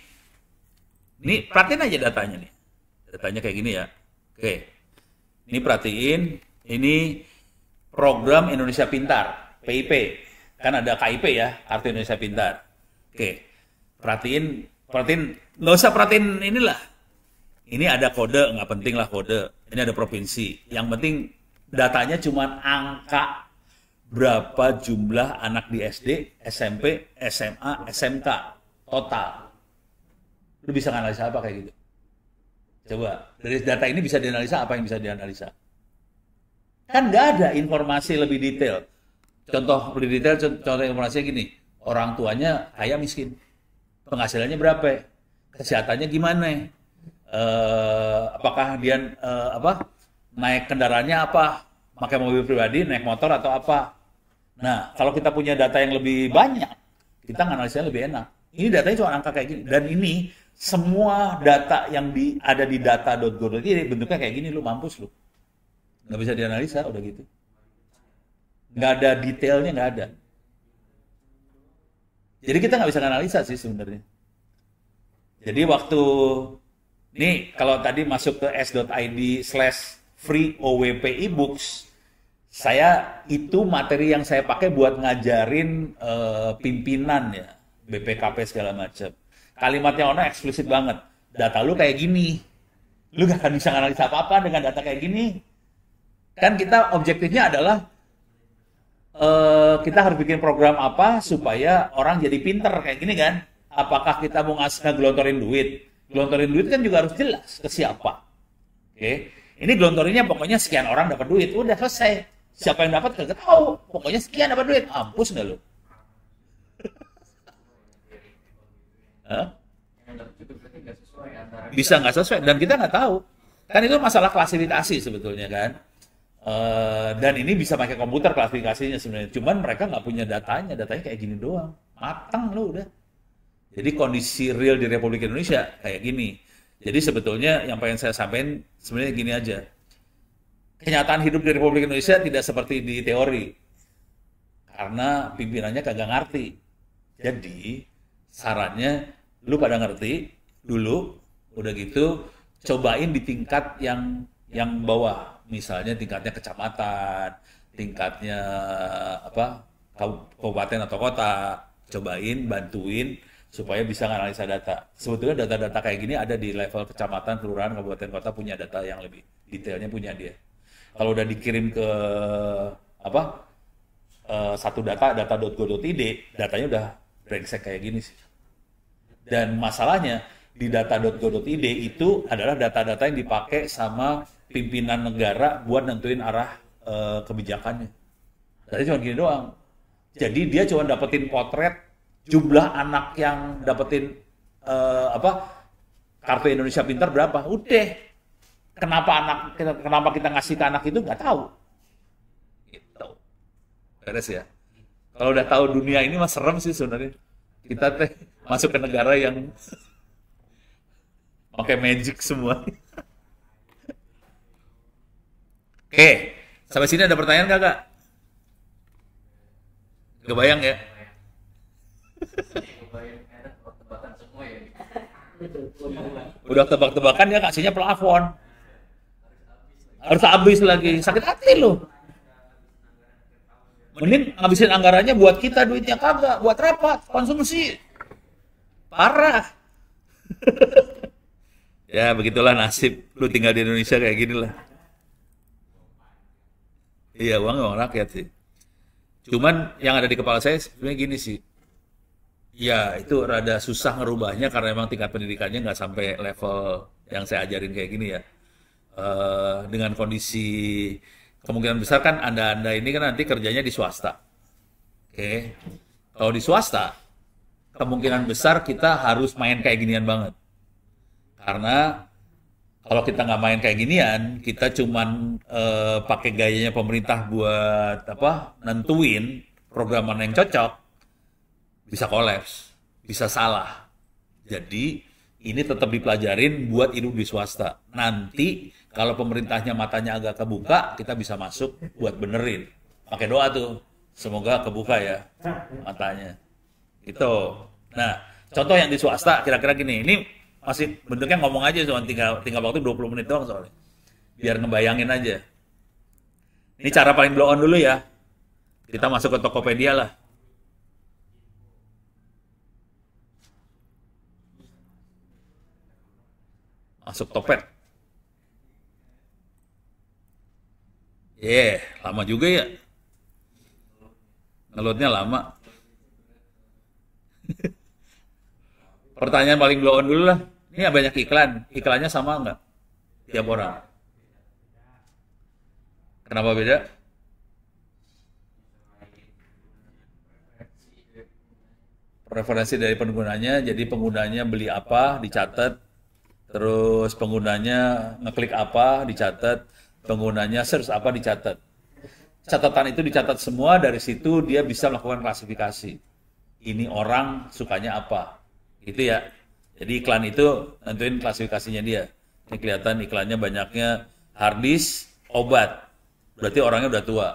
[SPEAKER 1] perhatiin aja datanya nih, datanya kayak gini ya. Oke, ini perhatiin, ini program Indonesia Pintar, PIP, kan ada KIP ya, Kartu Indonesia Pintar. Oke, perhatiin, nggak usah perhatiin inilah. Ini ada kode, nggak penting lah kode. Ini ada provinsi. Yang penting datanya cuma angka. Berapa jumlah anak di SD, SMP, SMA, SMK total. Lu bisa analisa apa kayak gitu? Coba, dari data ini bisa dianalisa apa yang bisa dianalisa? Kan nggak ada informasi lebih detail. Contoh lebih detail, contoh informasinya gini, orang tuanya kaya miskin, penghasilannya berapa, kesehatannya gimana, apakah dia naik kendaraannya apa, pakai mobil pribadi, naik motor atau apa. Nah, kalau kita punya data yang lebih banyak, kita nganalisanya lebih enak. Ini datanya cuma angka kayak gini. Dan ini semua data yang ada di data.go.id bentuknya kayak gini, lu mampus lu. Nggak bisa dianalisa, udah gitu. Nggak ada detailnya, nggak ada. Jadi kita nggak bisa analisa sih sebenarnya. Jadi waktu, ini kalau tadi masuk ke s.id/free OWP ebooks, saya itu materi yang saya pakai buat ngajarin pimpinan ya, BPKP segala macam. Kalimatnya Ono eksplisit banget. Data lu kayak gini. Lu gak akan bisa analisa apa-apa dengan data kayak gini. Kan kita objektifnya adalah kita harus bikin program apa supaya orang jadi pinter kayak gini kan. Apakah kita mau ngelontorin duit? Gelontorin duit kan juga harus jelas ke siapa. Oke. Ini gelontorinnya pokoknya sekian orang dapat duit. Udah selesai. Siapa yang dapat kagak tahu. Pokoknya sekian dapat duit. Ampus nggak lu? Bisa nggak sesuai dan kita nggak tahu. Kan itu masalah klasifikasi sebetulnya kan. Dan ini bisa pakai komputer klasifikasinya sebenarnya. Cuman mereka nggak punya datanya. Datanya kayak gini doang. Matang lu udah. Jadi kondisi real di Republik Indonesia kayak gini. Jadi sebetulnya yang pengen saya sampaikan sebenarnya gini aja. Kenyataan hidup di Republik Indonesia tidak seperti di teori. Karena pimpinannya kagak ngerti. Jadi sarannya lu pada ngerti dulu, udah gitu cobain di tingkat yang bawah. Misalnya tingkatnya kecamatan, tingkatnya kabupaten atau kota. Cobain, bantuin supaya bisa analisa data. Sebetulnya data-data kayak gini ada di level kecamatan, kelurahan, kabupaten, kota punya data yang lebih detailnya punya dia. Kalau udah dikirim ke satu data.go.id, datanya udah brengsek kayak gini sih. Dan masalahnya di data.go.id itu adalah data-data yang dipakai sama pimpinan negara buat nentuin arah kebijakannya. Jadi cuma gini doang. Jadi dia cuma dapetin potret jumlah anak yang dapetin Kartu Indonesia Pintar berapa. Udah. Kenapa kita ngasih ke anak itu nggak tahu. Gitu. Beres ya. Kalau udah tahu dunia ini mah serem sih sebenarnya. Kita teh masuk ke negara yang pakai magic semua. Oke, sampai sini ada pertanyaan nggak, Kak? Kebayang ya?
[SPEAKER 3] Kebayang ada tebak-tebakan semua ya.
[SPEAKER 1] Udah tebak-tebakan dia kasihnya plafon. Harus habis lagi. Sakit hati loh. Mending ngabisin anggarannya buat kita duitnya kagak, buat rapat, konsumsi. Parah. Ya begitulah nasib lu tinggal di Indonesia kayak gini lah. Iya, uang rakyat sih. Cuman yang ada di kepala saya sebenarnya gini sih. Ya, itu rada susah ngerubahnya karena emang tingkat pendidikannya nggak sampai level yang saya ajarin kayak gini ya. Dengan kondisi kemungkinan besar kan Anda ini kan nanti kerjanya di swasta. Oke. Kalau di swasta, kemungkinan besar kita harus main kayak ginian banget. Karena kalau kita nggak main kayak ginian, kita cuman pakai gayanya pemerintah buat apa? Nentuin program mana yang cocok, bisa kolaps, bisa salah. Jadi ini tetap dipelajarin buat hidup di swasta. Nanti kalau pemerintahnya matanya agak kebuka, kita bisa masuk buat benerin. Pakai doa tuh, semoga kebuka ya matanya. Itu. Nah, contoh yang di swasta kira-kira gini. Ini masih bentuknya ngomong aja, cuma tinggal waktu 20 menit doang soalnya. Biar ngebayangin aja. Ini cara paling blow on dulu ya. Kita masuk ke Tokopedia lah. Masuk Topet. Lama juga ya. Ngeloadnya lama. Pertanyaan paling blow on dulu lah. Ini banyak iklan. Iklannya sama nggak? Tiap orang. Kenapa beda? Preferensi dari penggunanya. Jadi penggunanya beli apa, dicatat. Terus penggunanya ngeklik apa, dicatat. Penggunanya search apa, dicatat. Catatan itu dicatat semua, dari situ dia bisa melakukan klasifikasi. Ini orang sukanya apa. Gitu ya. Jadi iklan itu nentuin klasifikasinya dia. Ini kelihatan iklannya banyaknya harddisk, obat. Berarti orangnya udah tua.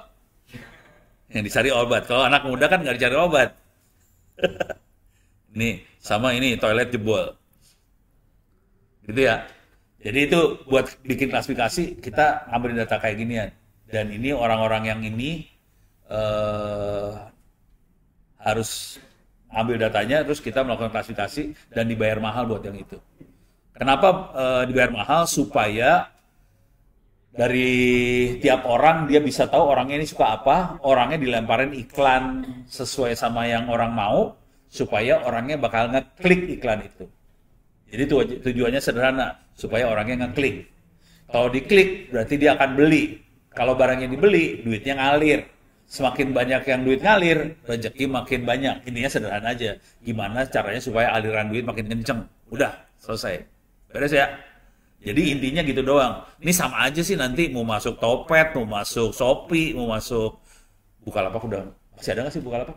[SPEAKER 1] Yang dicari obat. Kalau anak muda kan nggak dicari obat. Ini sama ini toilet jebol. Gitu ya. Jadi itu buat bikin klasifikasi kita ambil data kayak ginian. Dan ini orang-orang yang ini harus ambil datanya, terus kita melakukan klasifikasi dan dibayar mahal buat yang itu. Kenapa dibayar mahal? Supaya dari tiap orang dia bisa tahu orangnya ini suka apa, orangnya dilemparin iklan sesuai sama yang orang mau, supaya orangnya bakal ngeklik iklan itu. Jadi tujuannya sederhana, supaya orangnya ngeklik. Kalau diklik, berarti dia akan beli. Kalau barangnya dibeli, duitnya ngalir. Semakin banyak yang duit ngalir, rezeki makin banyak. Intinya sederhana aja. Gimana caranya supaya aliran duit makin kenceng. Udah, selesai. Beres ya? Jadi intinya gitu doang. Ini sama aja sih nanti mau masuk Topet, mau masuk Shopee, mau masuk Bukalapak udah. Masih ada nggak sih Bukalapak?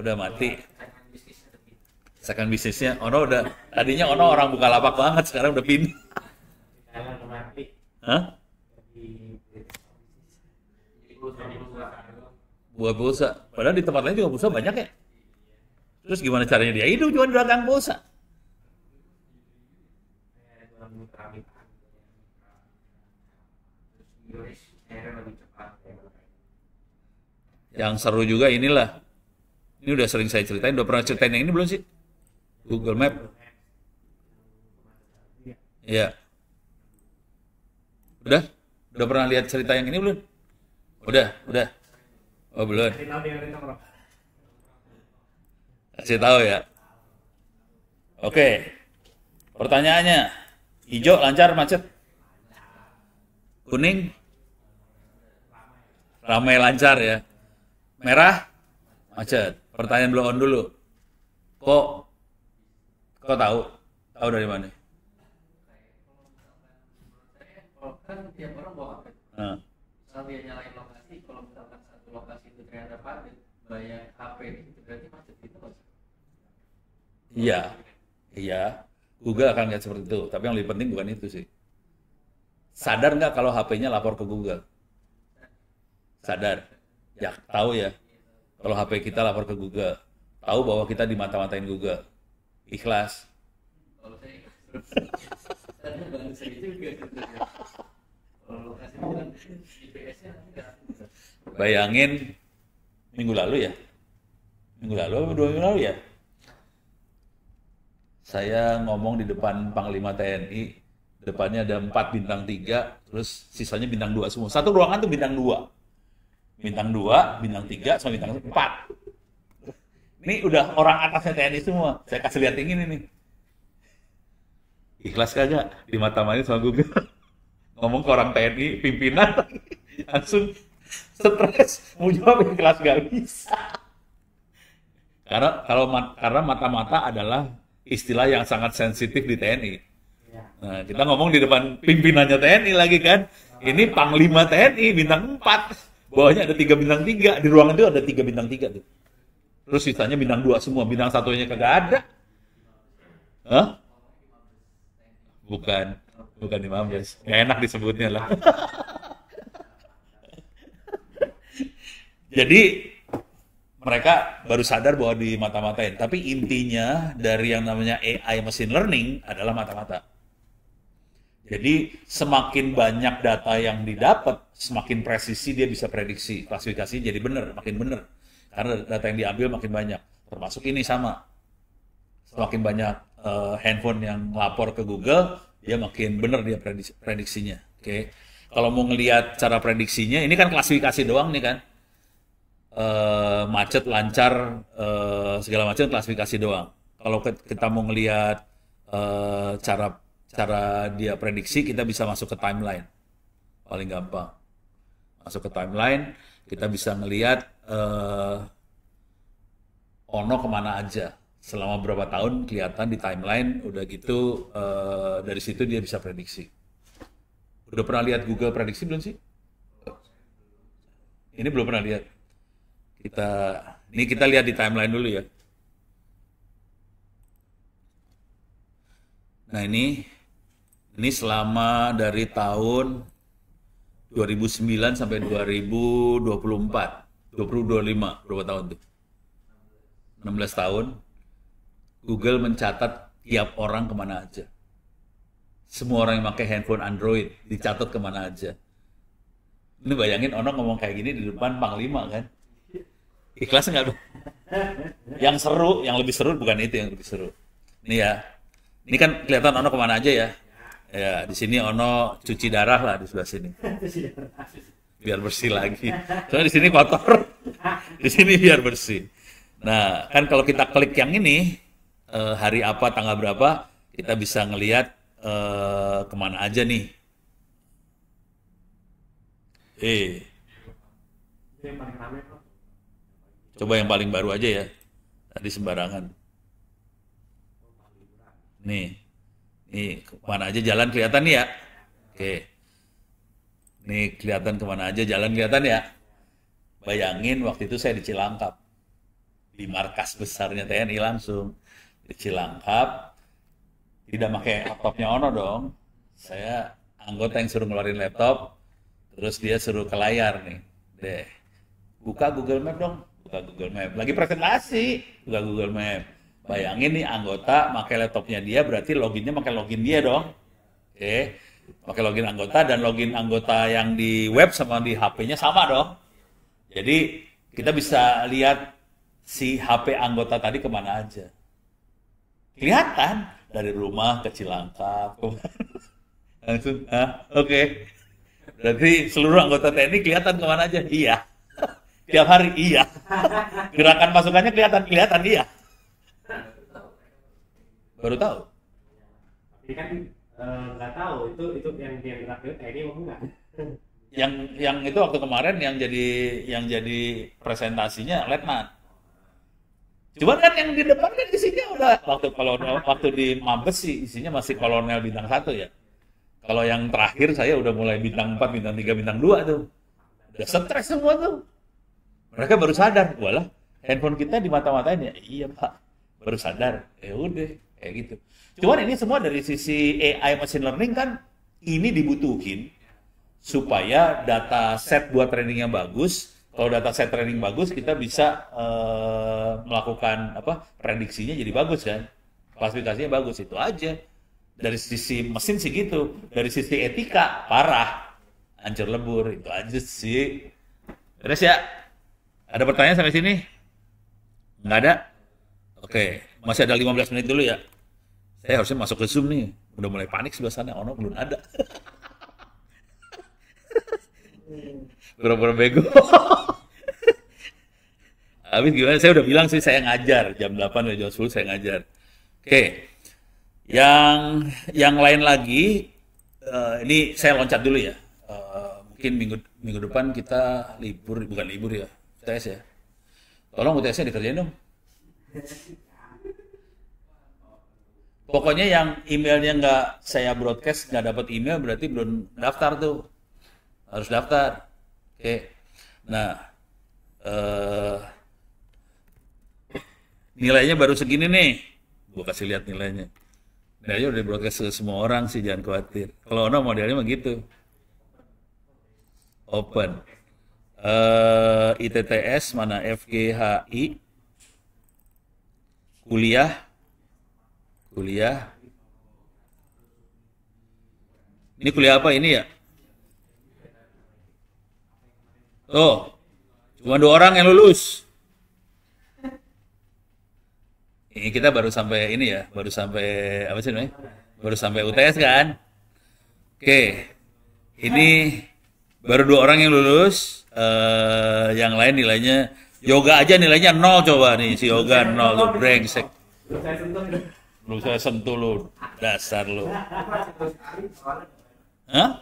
[SPEAKER 1] Udah mati. Second bisnisnya, Ono udah, tadinya Ono orang Bukalapak banget, sekarang udah pindah. Hah? Buat pulsa. Padahal di tempat lain juga pulsa banyak ya. Terus gimana caranya dia hidup cuma dagang pulsa? Yang seru juga inilah. Ini udah sering saya ceritain, udah pernah ceritain yang ini belum sih? Google Map. Ya. Udah pernah lihat cerita yang ini belum? Udah. Oh belum. Kasih tahu ya. Oke. Pertanyaannya, hijau lancar macet? Kuning? Ramai lancar ya. Merah? Macet. Pertanyaan blow on dulu. Kok tahu? Tahu dari mana?
[SPEAKER 3] Kan tiap orang bawa HP.
[SPEAKER 1] Nah.
[SPEAKER 3] Misal dia nyalain lokasi, kalau misalkan satu lokasi itu ternyata padat, bayar HP itu berarti macet itu nggak sih?
[SPEAKER 1] Iya, iya. Google akan lihat seperti itu. Tapi yang lebih penting bukan itu sih. Sadar nggak kalau HP-nya lapor ke Google? Sadar. Ya, tahu ya. Kalau HP kita lapor ke Google. Tahu bahwa kita dimata-matain Google. Ikhlas.
[SPEAKER 3] Kalau saya karena bang saya juga sebenarnya. Kalau lokasinya kan IPS-nya enggak.
[SPEAKER 1] Bayangin minggu lalu ya. Minggu lalu atau 2 minggu lalu ya. Saya ngomong di depan Panglima TNI, depannya ada 4 bintang 3, terus sisanya bintang 2 semua. Satu ruangan tuh bintang 2. Bintang 2, bintang 3, sama bintang 4. Ini udah orang atasnya TNI semua. Saya kasih lihat yang ini nih. Ikhlas kagak di mata-mata sama Google? Ngomong ke orang TNI, pimpinan, langsung stres. Mau jawab ikhlas gak bisa. Karena mata-mata adalah istilah yang sangat sensitif di TNI. Nah, kita ngomong di depan pimpinannya TNI lagi kan. Ini Panglima TNI bintang 4. Bawahnya ada 3 bintang 3. Di ruangan itu ada 3 bintang 3 tuh. Terus sisanya bintang 2 semua. Bintang 1-nya kagak ada. Hah? Bukan di Mabes. Nggak enak disebutnya lah. Jadi mereka baru sadar bahwa di mata-matain. Tapi intinya dari yang namanya AI machine learning adalah mata-mata. Jadi semakin banyak data yang didapat, semakin presisi dia bisa prediksi. Klasifikasi jadi benar, makin benar. Karena data yang diambil makin banyak. Termasuk ini sama. Semakin banyak handphone yang lapor ke Google, dia makin benar dia prediksinya. Oke. Kalau mau ngelihat cara prediksinya, ini kan klasifikasi doang nih kan. Macet, lancar, segala macam klasifikasi doang. Kalau kita mau ngelihat cara dia prediksi, kita bisa masuk ke timeline. Paling gampang. Masuk ke timeline, kita bisa ngelihat Ono kemana aja. Selama berapa tahun kelihatan di timeline, udah gitu dari situ dia bisa prediksi. Udah pernah lihat Google prediksi belum sih? Ini belum pernah lihat. Ini kita lihat di timeline dulu ya. Nah ini selama dari tahun 2009 sampai 2024, 2025, berapa tahun tuh? 16 tahun. Google mencatat tiap orang kemana aja. Semua orang yang pakai handphone Android dicatat kemana aja. Ini bayangin Ono ngomong kayak gini di depan Panglima kan. Ikhlas nggak? Yang seru, yang lebih seru bukan itu yang lebih seru. Ini ya, ini kan kelihatan Ono kemana aja ya. Ya, di sini Ono cuci darah lah di sebelah sini. Biar bersih lagi. Soalnya di sini kotor. Di sini biar bersih. Nah, kan kalau kita klik yang ini, hari apa, tanggal berapa, kita bisa ngelihat kemana aja nih. Coba yang paling baru aja ya. Tadi sembarangan. Nih kemana aja jalan kelihatan nih ya. Oke. Nih kelihatan kemana aja jalan kelihatan ya. Bayangin waktu itu saya di Cilangkap. Di markas besarnya TNI langsung. Di Cilangkap. Tidak pakai laptopnya Ono dong. Saya anggota yang suruh ngeluarin laptop. Terus dia suruh ke layar nih. Deh. Buka Google Map dong. Buka Google Map. Lagi presentasi. Buka Google Map. Bayangin nih anggota pakai laptopnya dia, berarti loginnya pakai login dia dong. Oke. Pakai login anggota dan login anggota yang di web sama di HP-nya sama dong. Jadi kita bisa lihat si HP anggota tadi kemana aja. Kelihatan dari rumah ke Cilangkap. Langsung, oke. Berarti seluruh anggota TNI kelihatan kemana aja? Iya. Tiap hari iya. Gerakan pasukannya kelihatan iya. Baru tahu.
[SPEAKER 4] Tapi kan nggak tahu itu yang gerak itu TNI mau nggak?
[SPEAKER 1] Yang itu waktu kemarin yang jadi presentasinya Letnan. Cuman kan yang di depan kan isinya udah waktu di Mabes sih isinya masih kolonel bintang 1 ya. Kalau yang terakhir saya udah mulai bintang 4, bintang 3, bintang 2 tuh. Udah stres semua tuh. Mereka baru sadar, walah handphone kita di mata-matain ya, iya Pak, baru sadar, ya udah, kayak gitu. Cuman ini semua dari sisi AI machine learning kan, ini dibutuhin supaya data set buat trainingnya bagus. Kalau data set training bagus, kita bisa melakukan prediksinya jadi bagus kan, klasifikasinya bagus, itu aja. Dari sisi mesin sih gitu, dari sisi etika parah, hancur lebur, itu aja sih. Terus ya, ada pertanyaan sampai sini? Nggak ada? Oke, masih ada 15 menit dulu ya. Saya harusnya masuk ke Zoom nih, udah mulai panik sebelah sana, ono belum ada. Pura-pura bego. Habis gimana? Saya udah bilang sih saya ngajar, jam 8 jam 10 saya ngajar. Oke. Yang lain lagi, ini saya loncat dulu ya. Mungkin minggu depan kita libur, bukan libur ya, UTS ya. Tolong UTS-nya dikerjain dong. Pokoknya yang emailnya nggak saya broadcast, nggak dapat email, berarti belum daftar tuh. Harus daftar. Oke. Nah, nilainya baru segini nih. Gue kasih lihat nilainya. Nilainya udah broadcast ke semua orang sih, jangan khawatir. Kalau ono modelnya mah gitu. Open. ITTS mana FGHI. Kuliah. Ini kuliah apa ini ya? Oh, cuma 2 orang yang lulus. Ini kita baru sampai ini ya, baru sampai apa sih namanya? Baru sampai UTS kan? Oke, ini baru 2 orang yang lulus. Yang lain nilainya, yoga aja nilainya 0 coba nih, si yoga 0 tuh brengsek. Belum saya sentuh lu, dasar lu. Hah?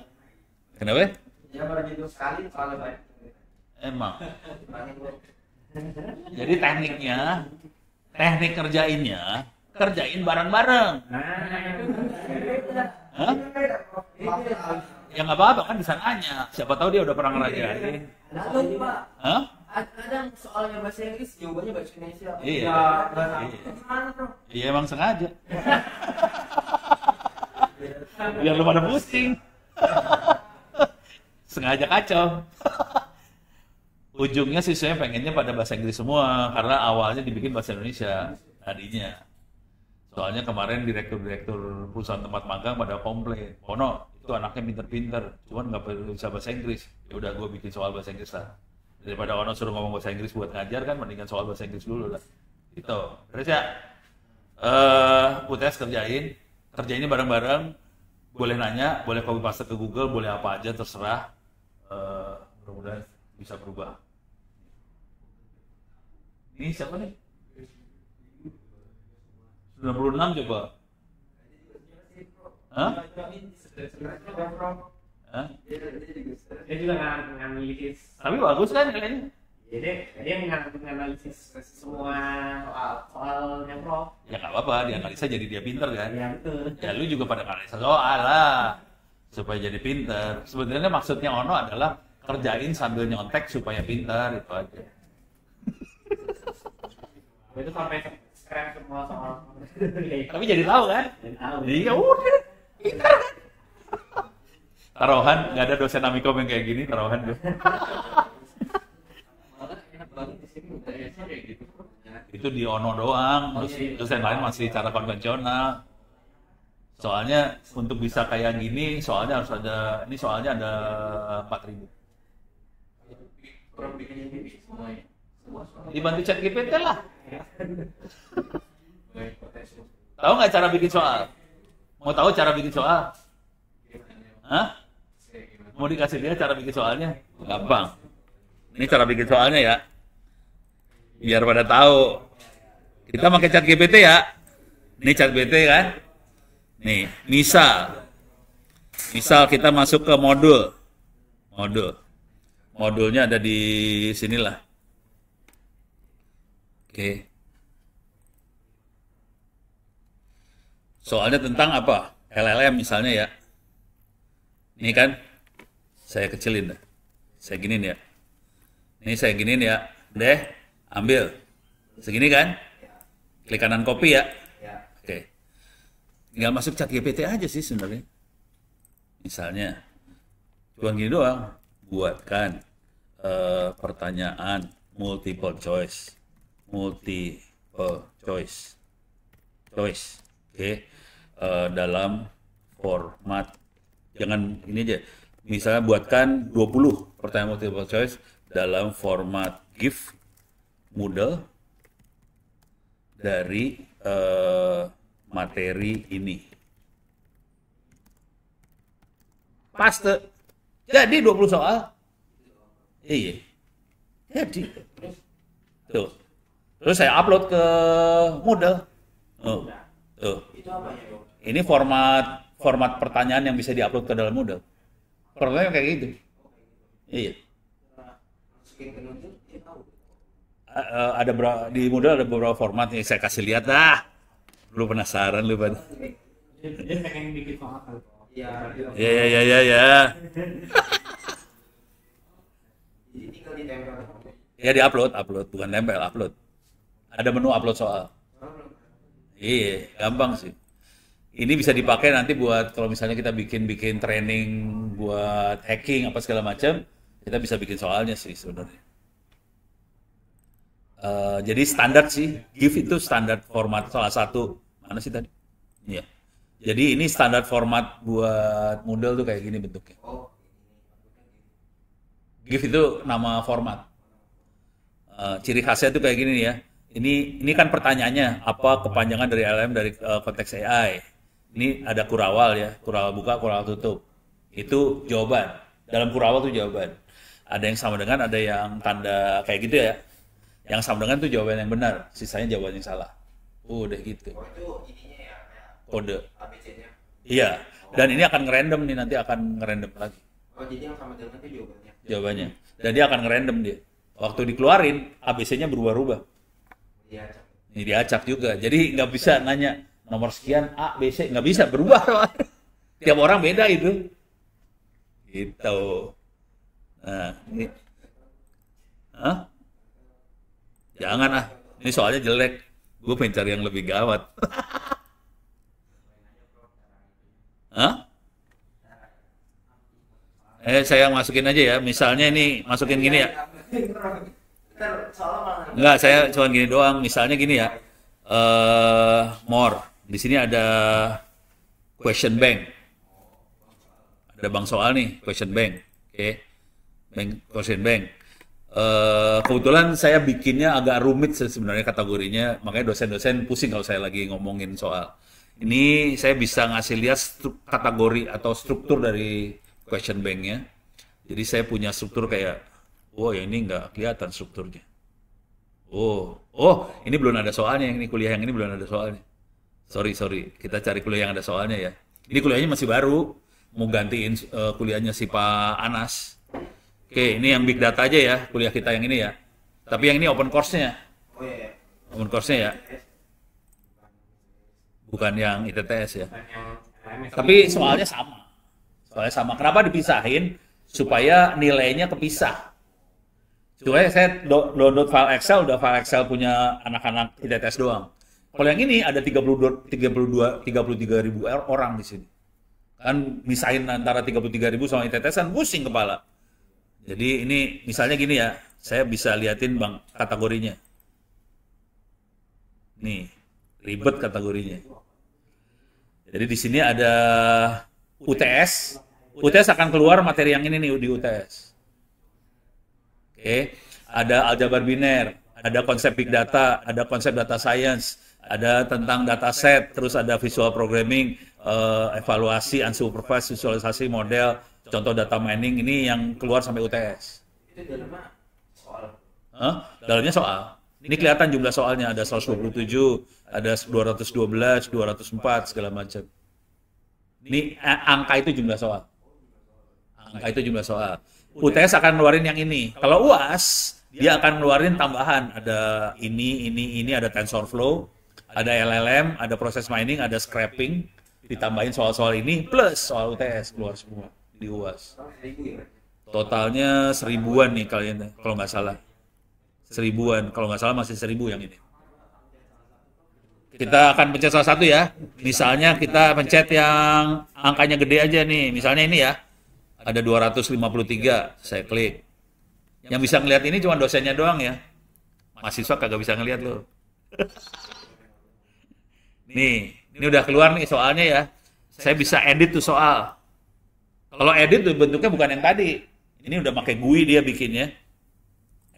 [SPEAKER 1] Kenapa?
[SPEAKER 3] Ya baru gitu sekali soalnya baik.
[SPEAKER 1] Emang. Jadi teknik kerjainnya, kerjain bareng-bareng. Hah? Ya nggak apa-apa kan bisa nanya. Siapa tahu dia udah pernah ngerajain.
[SPEAKER 3] Lalu Pak,
[SPEAKER 1] Hah?
[SPEAKER 3] kadang soalnya bahasa Inggris, jawabannya bahasa Indonesia.
[SPEAKER 1] Iya.
[SPEAKER 3] Gimana bro?
[SPEAKER 1] Iya emang sengaja. Biar lu pada pusing. Sengaja kacau. Ujungnya siswanya pengennya pada bahasa Inggris semua karena awalnya dibikin bahasa Indonesia tadinya. Soalnya kemarin direktur perusahaan tempat magang pada komplain, Pono itu anaknya pinter-pinter, cuman nggak bisa bahasa Inggris. Ya udah gue bikin soal bahasa Inggris lah. Daripada Ono suruh ngomong bahasa Inggris buat ngajar kan, mendingan soal bahasa Inggris dulu lah. Itu. Terus ya, UTS kerjainnya bareng-bareng. Boleh nanya, boleh copy paste ke Google, boleh apa aja terserah. Mudah-mudahan bisa berubah. Ini siapa nih? 96 coba. Hah? Hah?
[SPEAKER 4] Dia juga nganalisis.
[SPEAKER 1] Tapi bagus kan nilainya?
[SPEAKER 4] Jadi dia nganalisis semua soal yang pro.
[SPEAKER 1] Ya nggak apa-apa, dia analisa jadi dia pinter kan?
[SPEAKER 4] Ya betul.
[SPEAKER 1] Ya lu juga pada analisa soal lah. Supaya jadi pinter. Sebenarnya maksudnya Ono adalah kerjain sambil nyontek supaya pinter, itu aja.
[SPEAKER 4] Itu sampai scrap semua soal.
[SPEAKER 1] Tapi jadi tahu kan?
[SPEAKER 4] Jadi tahu.
[SPEAKER 1] Iya udah, pinter kan? Taruhan, nggak ada dosen Amikom yang kayak gini, taruhan gue.
[SPEAKER 3] Malah enak banget di sini UTS-nya kayak gitu.
[SPEAKER 1] Itu di Ono doang, terus dosen lain masih cara konvensional. Soalnya untuk bisa kayak gini, soalnya harus ada, ini soalnya ada 4.000.
[SPEAKER 3] Orang bikin ini semuanya. Semua soal.
[SPEAKER 1] Dibantu chat GPT lah.
[SPEAKER 3] Baik potensi.
[SPEAKER 1] Tahu nggak cara bikin soal? Mau tahu cara bikin soal? Hah? Mau dikasih dia cara bikin soalnya? Gampang. Ini cara bikin soalnya ya. Biar pada tahu. Kita pakai chat GPT ya. Ini chat GPT kan? Nih, misal kita masuk ke modul. Modulnya ada di sinilah. Oke. Soalnya tentang apa? LLM misalnya ya. Ini kan saya kecilin dah. Saya giniin ya. Ini saya giniin ya. Deh, ambil. Segini kan?
[SPEAKER 3] Ya.
[SPEAKER 1] Klik kanan copy ya.
[SPEAKER 3] Ya.
[SPEAKER 1] Oke. Tinggal masuk chat GPT aja sih sebenarnya. Misalnya, cuma gini doang. Buatkan pertanyaan multiple choice. Multiple choice. Choice. Oke. Dalam format. Jangan ini aja. Misalnya buatkan 20 pertanyaan multiple choice dalam format GIF Moodle dari materi ini. Paste. Jadi 20 soal. Iya. Jadi. Tuh. Terus saya upload ke Moodle. Oh. Tuh.
[SPEAKER 3] Itu apa ya, Dok?
[SPEAKER 1] Ini format pertanyaan yang bisa diupload ke dalam Moodle. Pertanyaan kayak gitu. Iya.
[SPEAKER 3] Masukin ke notes, dia tahu.
[SPEAKER 1] Ada di Moodle ada beberapa format nih, saya kasih lihat dah. Lu penasaran lu pada.
[SPEAKER 4] Dia pengen bikin soal kan.
[SPEAKER 3] Iya.
[SPEAKER 1] Ya.
[SPEAKER 3] Jadi tinggal ditempel.
[SPEAKER 1] Ya upload, bukan nempel, upload. Ada menu upload soal. Iya, gampang sih. Ini bisa dipakai nanti buat kalau misalnya kita bikin training buat hacking apa segala macam, kita bisa bikin soalnya sih sebenarnya. Jadi standar sih, GIF itu standar format salah satu. Mana sih tadi? Iya. Jadi ini standar format buat Moodle tuh kayak gini bentuknya.
[SPEAKER 3] Oh,
[SPEAKER 1] GIF itu nama format. Ciri khasnya tuh kayak gini nih ya. Ini kan pertanyaannya apa kepanjangan dari LLM dari konteks AI. Ini ada kurawal ya, kurawal buka, kurawal tutup. Itu jawaban. Dalam kurawal tuh jawaban. Ada yang sama dengan, ada yang tanda kayak gitu ya. Yang sama dengan tuh jawaban yang benar, sisanya jawaban yang salah. Udah gitu.
[SPEAKER 3] oh itu ininya ya, kayak
[SPEAKER 1] Kode.
[SPEAKER 3] ABC-nya.
[SPEAKER 1] Iya. Dan ini akan ngerandom nih, nanti akan ngerandom lagi
[SPEAKER 3] Oh, jadi yang sama dengan itu jawabannya.
[SPEAKER 1] jawabannya. Dan dia akan ngerandom dia. Waktu dikeluarin, ABC-nya berubah-ubah.
[SPEAKER 3] Dia
[SPEAKER 1] Ini diacak juga. Jadi nggak bisa nanya nomor sekian A, B, C. Nggak bisa, berubah. Tiap orang beda itu. Gitu. Nah, ini. Hah? Jangan ah. Ini soalnya jelek. Gue pengen cari yang lebih gawat. Hah? Saya masukin aja ya. Misalnya ini masukin gini ya.
[SPEAKER 3] Ntar soalnya malah
[SPEAKER 1] Enggak, saya cuma gini doang. Misalnya gini ya. More. Di sini ada question bank. Ada bank soal nih, question bank. Oke. Question bank. Kebetulan saya bikinnya agak rumit sebenarnya kategorinya, makanya dosen-dosen pusing kalau saya lagi ngomongin soal. Ini saya bisa ngasih lihat kategori atau struktur dari question bank-nya. Jadi saya punya struktur kayak, oh ya ini nggak kelihatan strukturnya. Oh, ini belum ada soalnya, yang ini kuliah yang ini belum ada soalnya. Sorry, kita cari kuliah yang ada soalnya ya. Ini kuliahnya masih baru, mau gantiin kuliahnya si Pak Anas. Oke, ini yang big data aja ya, kuliah kita yang ini ya. Tapi yang ini open course-nya.
[SPEAKER 3] oh iya,
[SPEAKER 1] Open course-nya ya. Bukan yang ITTS ya.
[SPEAKER 4] Dan yang LMS.
[SPEAKER 1] Tapi soalnya sama. Soalnya sama. Kenapa dipisahin? Supaya nilainya kepisah. Supaya saya download file Excel, udah file Excel punya anak-anak ITTS doang. Kalau yang ini ada 33 ribu orang di sini. Kan misahin antara 33 ribu sama ITTS kan pusing kepala. Jadi ini misalnya gini ya, saya bisa liatin bang kategorinya. Nih, ribet kategorinya. Jadi di sini ada UTS. UTS akan keluar materi yang ini nih di UTS. Oke, ada aljabar biner, ada konsep big data, ada konsep data science, ada tentang dataset, terus ada visual programming, evaluasi, unsupervised visualisasi model, contoh data mining, ini yang keluar sampai UTS.
[SPEAKER 3] itu dalamnya soal.
[SPEAKER 1] Dalamnya soal. Ini kelihatan jumlah soalnya, ada 127, ada 212, 204, segala macam. Ini angka itu jumlah soal. Angka itu jumlah soal. UTS akan ngeluarin yang ini. Kalau UAS, dia akan ngeluarin tambahan. Ada ini, ada TensorFlow, ada LLM, ada proses mining, ada scraping, ditambahin soal-soal ini, plus soal UTS keluar semua di UAS.
[SPEAKER 3] Sekarang 1000 ya.
[SPEAKER 1] Totalnya 1000-an nih kalian, kalau nggak salah. 1000-an. Kalau nggak salah masih 1000 yang ini. Kita akan pencet salah satu ya. Misalnya kita pencet yang angkanya gede aja nih. Misalnya ini ya. Ada 253. Saya klik. Yang bisa ngelihat ini cuma dosennya doang ya. Mahasiswa kagak bisa ngelihat loh. Nih, ini udah keluar nih soalnya ya. Saya bisa edit tuh soal. Kalau edit tuh bentuknya bukan yang tadi. Ini udah pakai GUI dia bikinnya.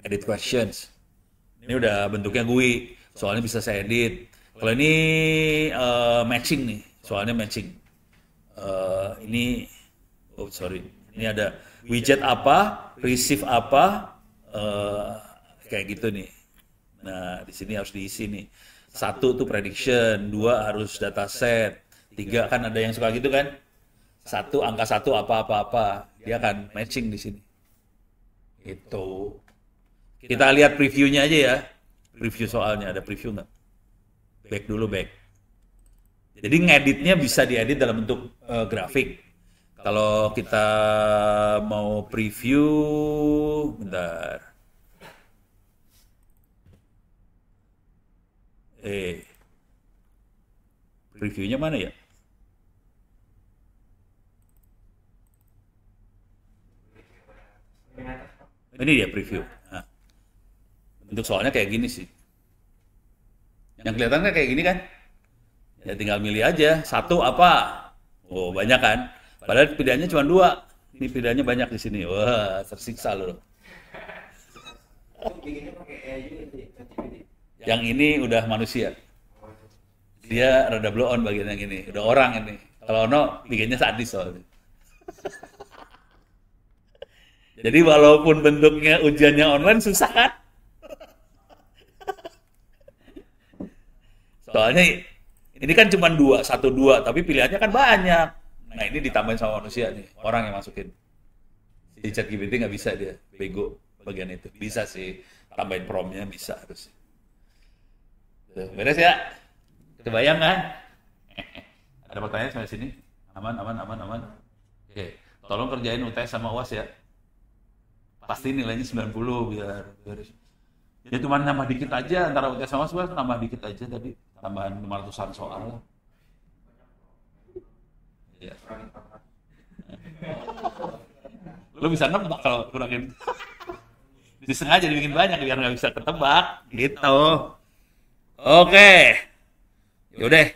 [SPEAKER 1] Edit questions. Ini udah bentuknya GUI. Soalnya bisa saya edit. Kalau ini matching nih. Soalnya matching. Ini, oh sorry. Ini ada widget apa, receive apa, kayak gitu nih. Nah, di sini harus diisi nih. 1 tuh prediction, 2 harus dataset, 3 kan ada yang suka gitu kan? 1 angka 1 apa-apa-apa, dia akan matching di sini. Itu. Kita lihat previewnya aja ya. Preview soalnya, ada preview nggak? Back dulu, back. Jadi ngeditnya bisa diedit dalam bentuk grafik. Kalau kita mau preview, bentar. Previewnya mana ya? Ini dia preview. Nah, bentuk soalnya kayak gini sih. Yang kelihatannya kayak gini kan? Ya tinggal milih aja. 1 apa? Oh banyak kan? Padahal pilihannya cuma 2. Ini pilihannya banyak di sini. Wah tersiksa loh. Yang ini udah manusia. Dia rada blow on bagian yang ini. Udah orang ini. Kalau Ono bikinnya sadis soalnya. Jadi walaupun bentuknya ujiannya online susah kan? Soalnya ini kan cuma 1, 2, tapi pilihannya kan banyak. Nah ini ditambahin sama manusia nih, orang yang masukin. Si ChatGPT nggak bisa dia, bego bagian itu. Bisa sih, tambahin prompt-nya bisa harus. Beres ya? Kebayang kan? Ada pertanyaan sampai sini? Aman. Oke, tolong kerjain UTS sama UAS ya. Pasti nilainya 90 biar ya cuma nambah dikit aja antara UTS sama UAS nambah dikit aja tadi, tambahan 500-an soal. Ya. Lu bisa nebak kalau kurangin. Disengaja dibikin banyak biar nggak bisa ketebak gitu. Oke. Yaudah,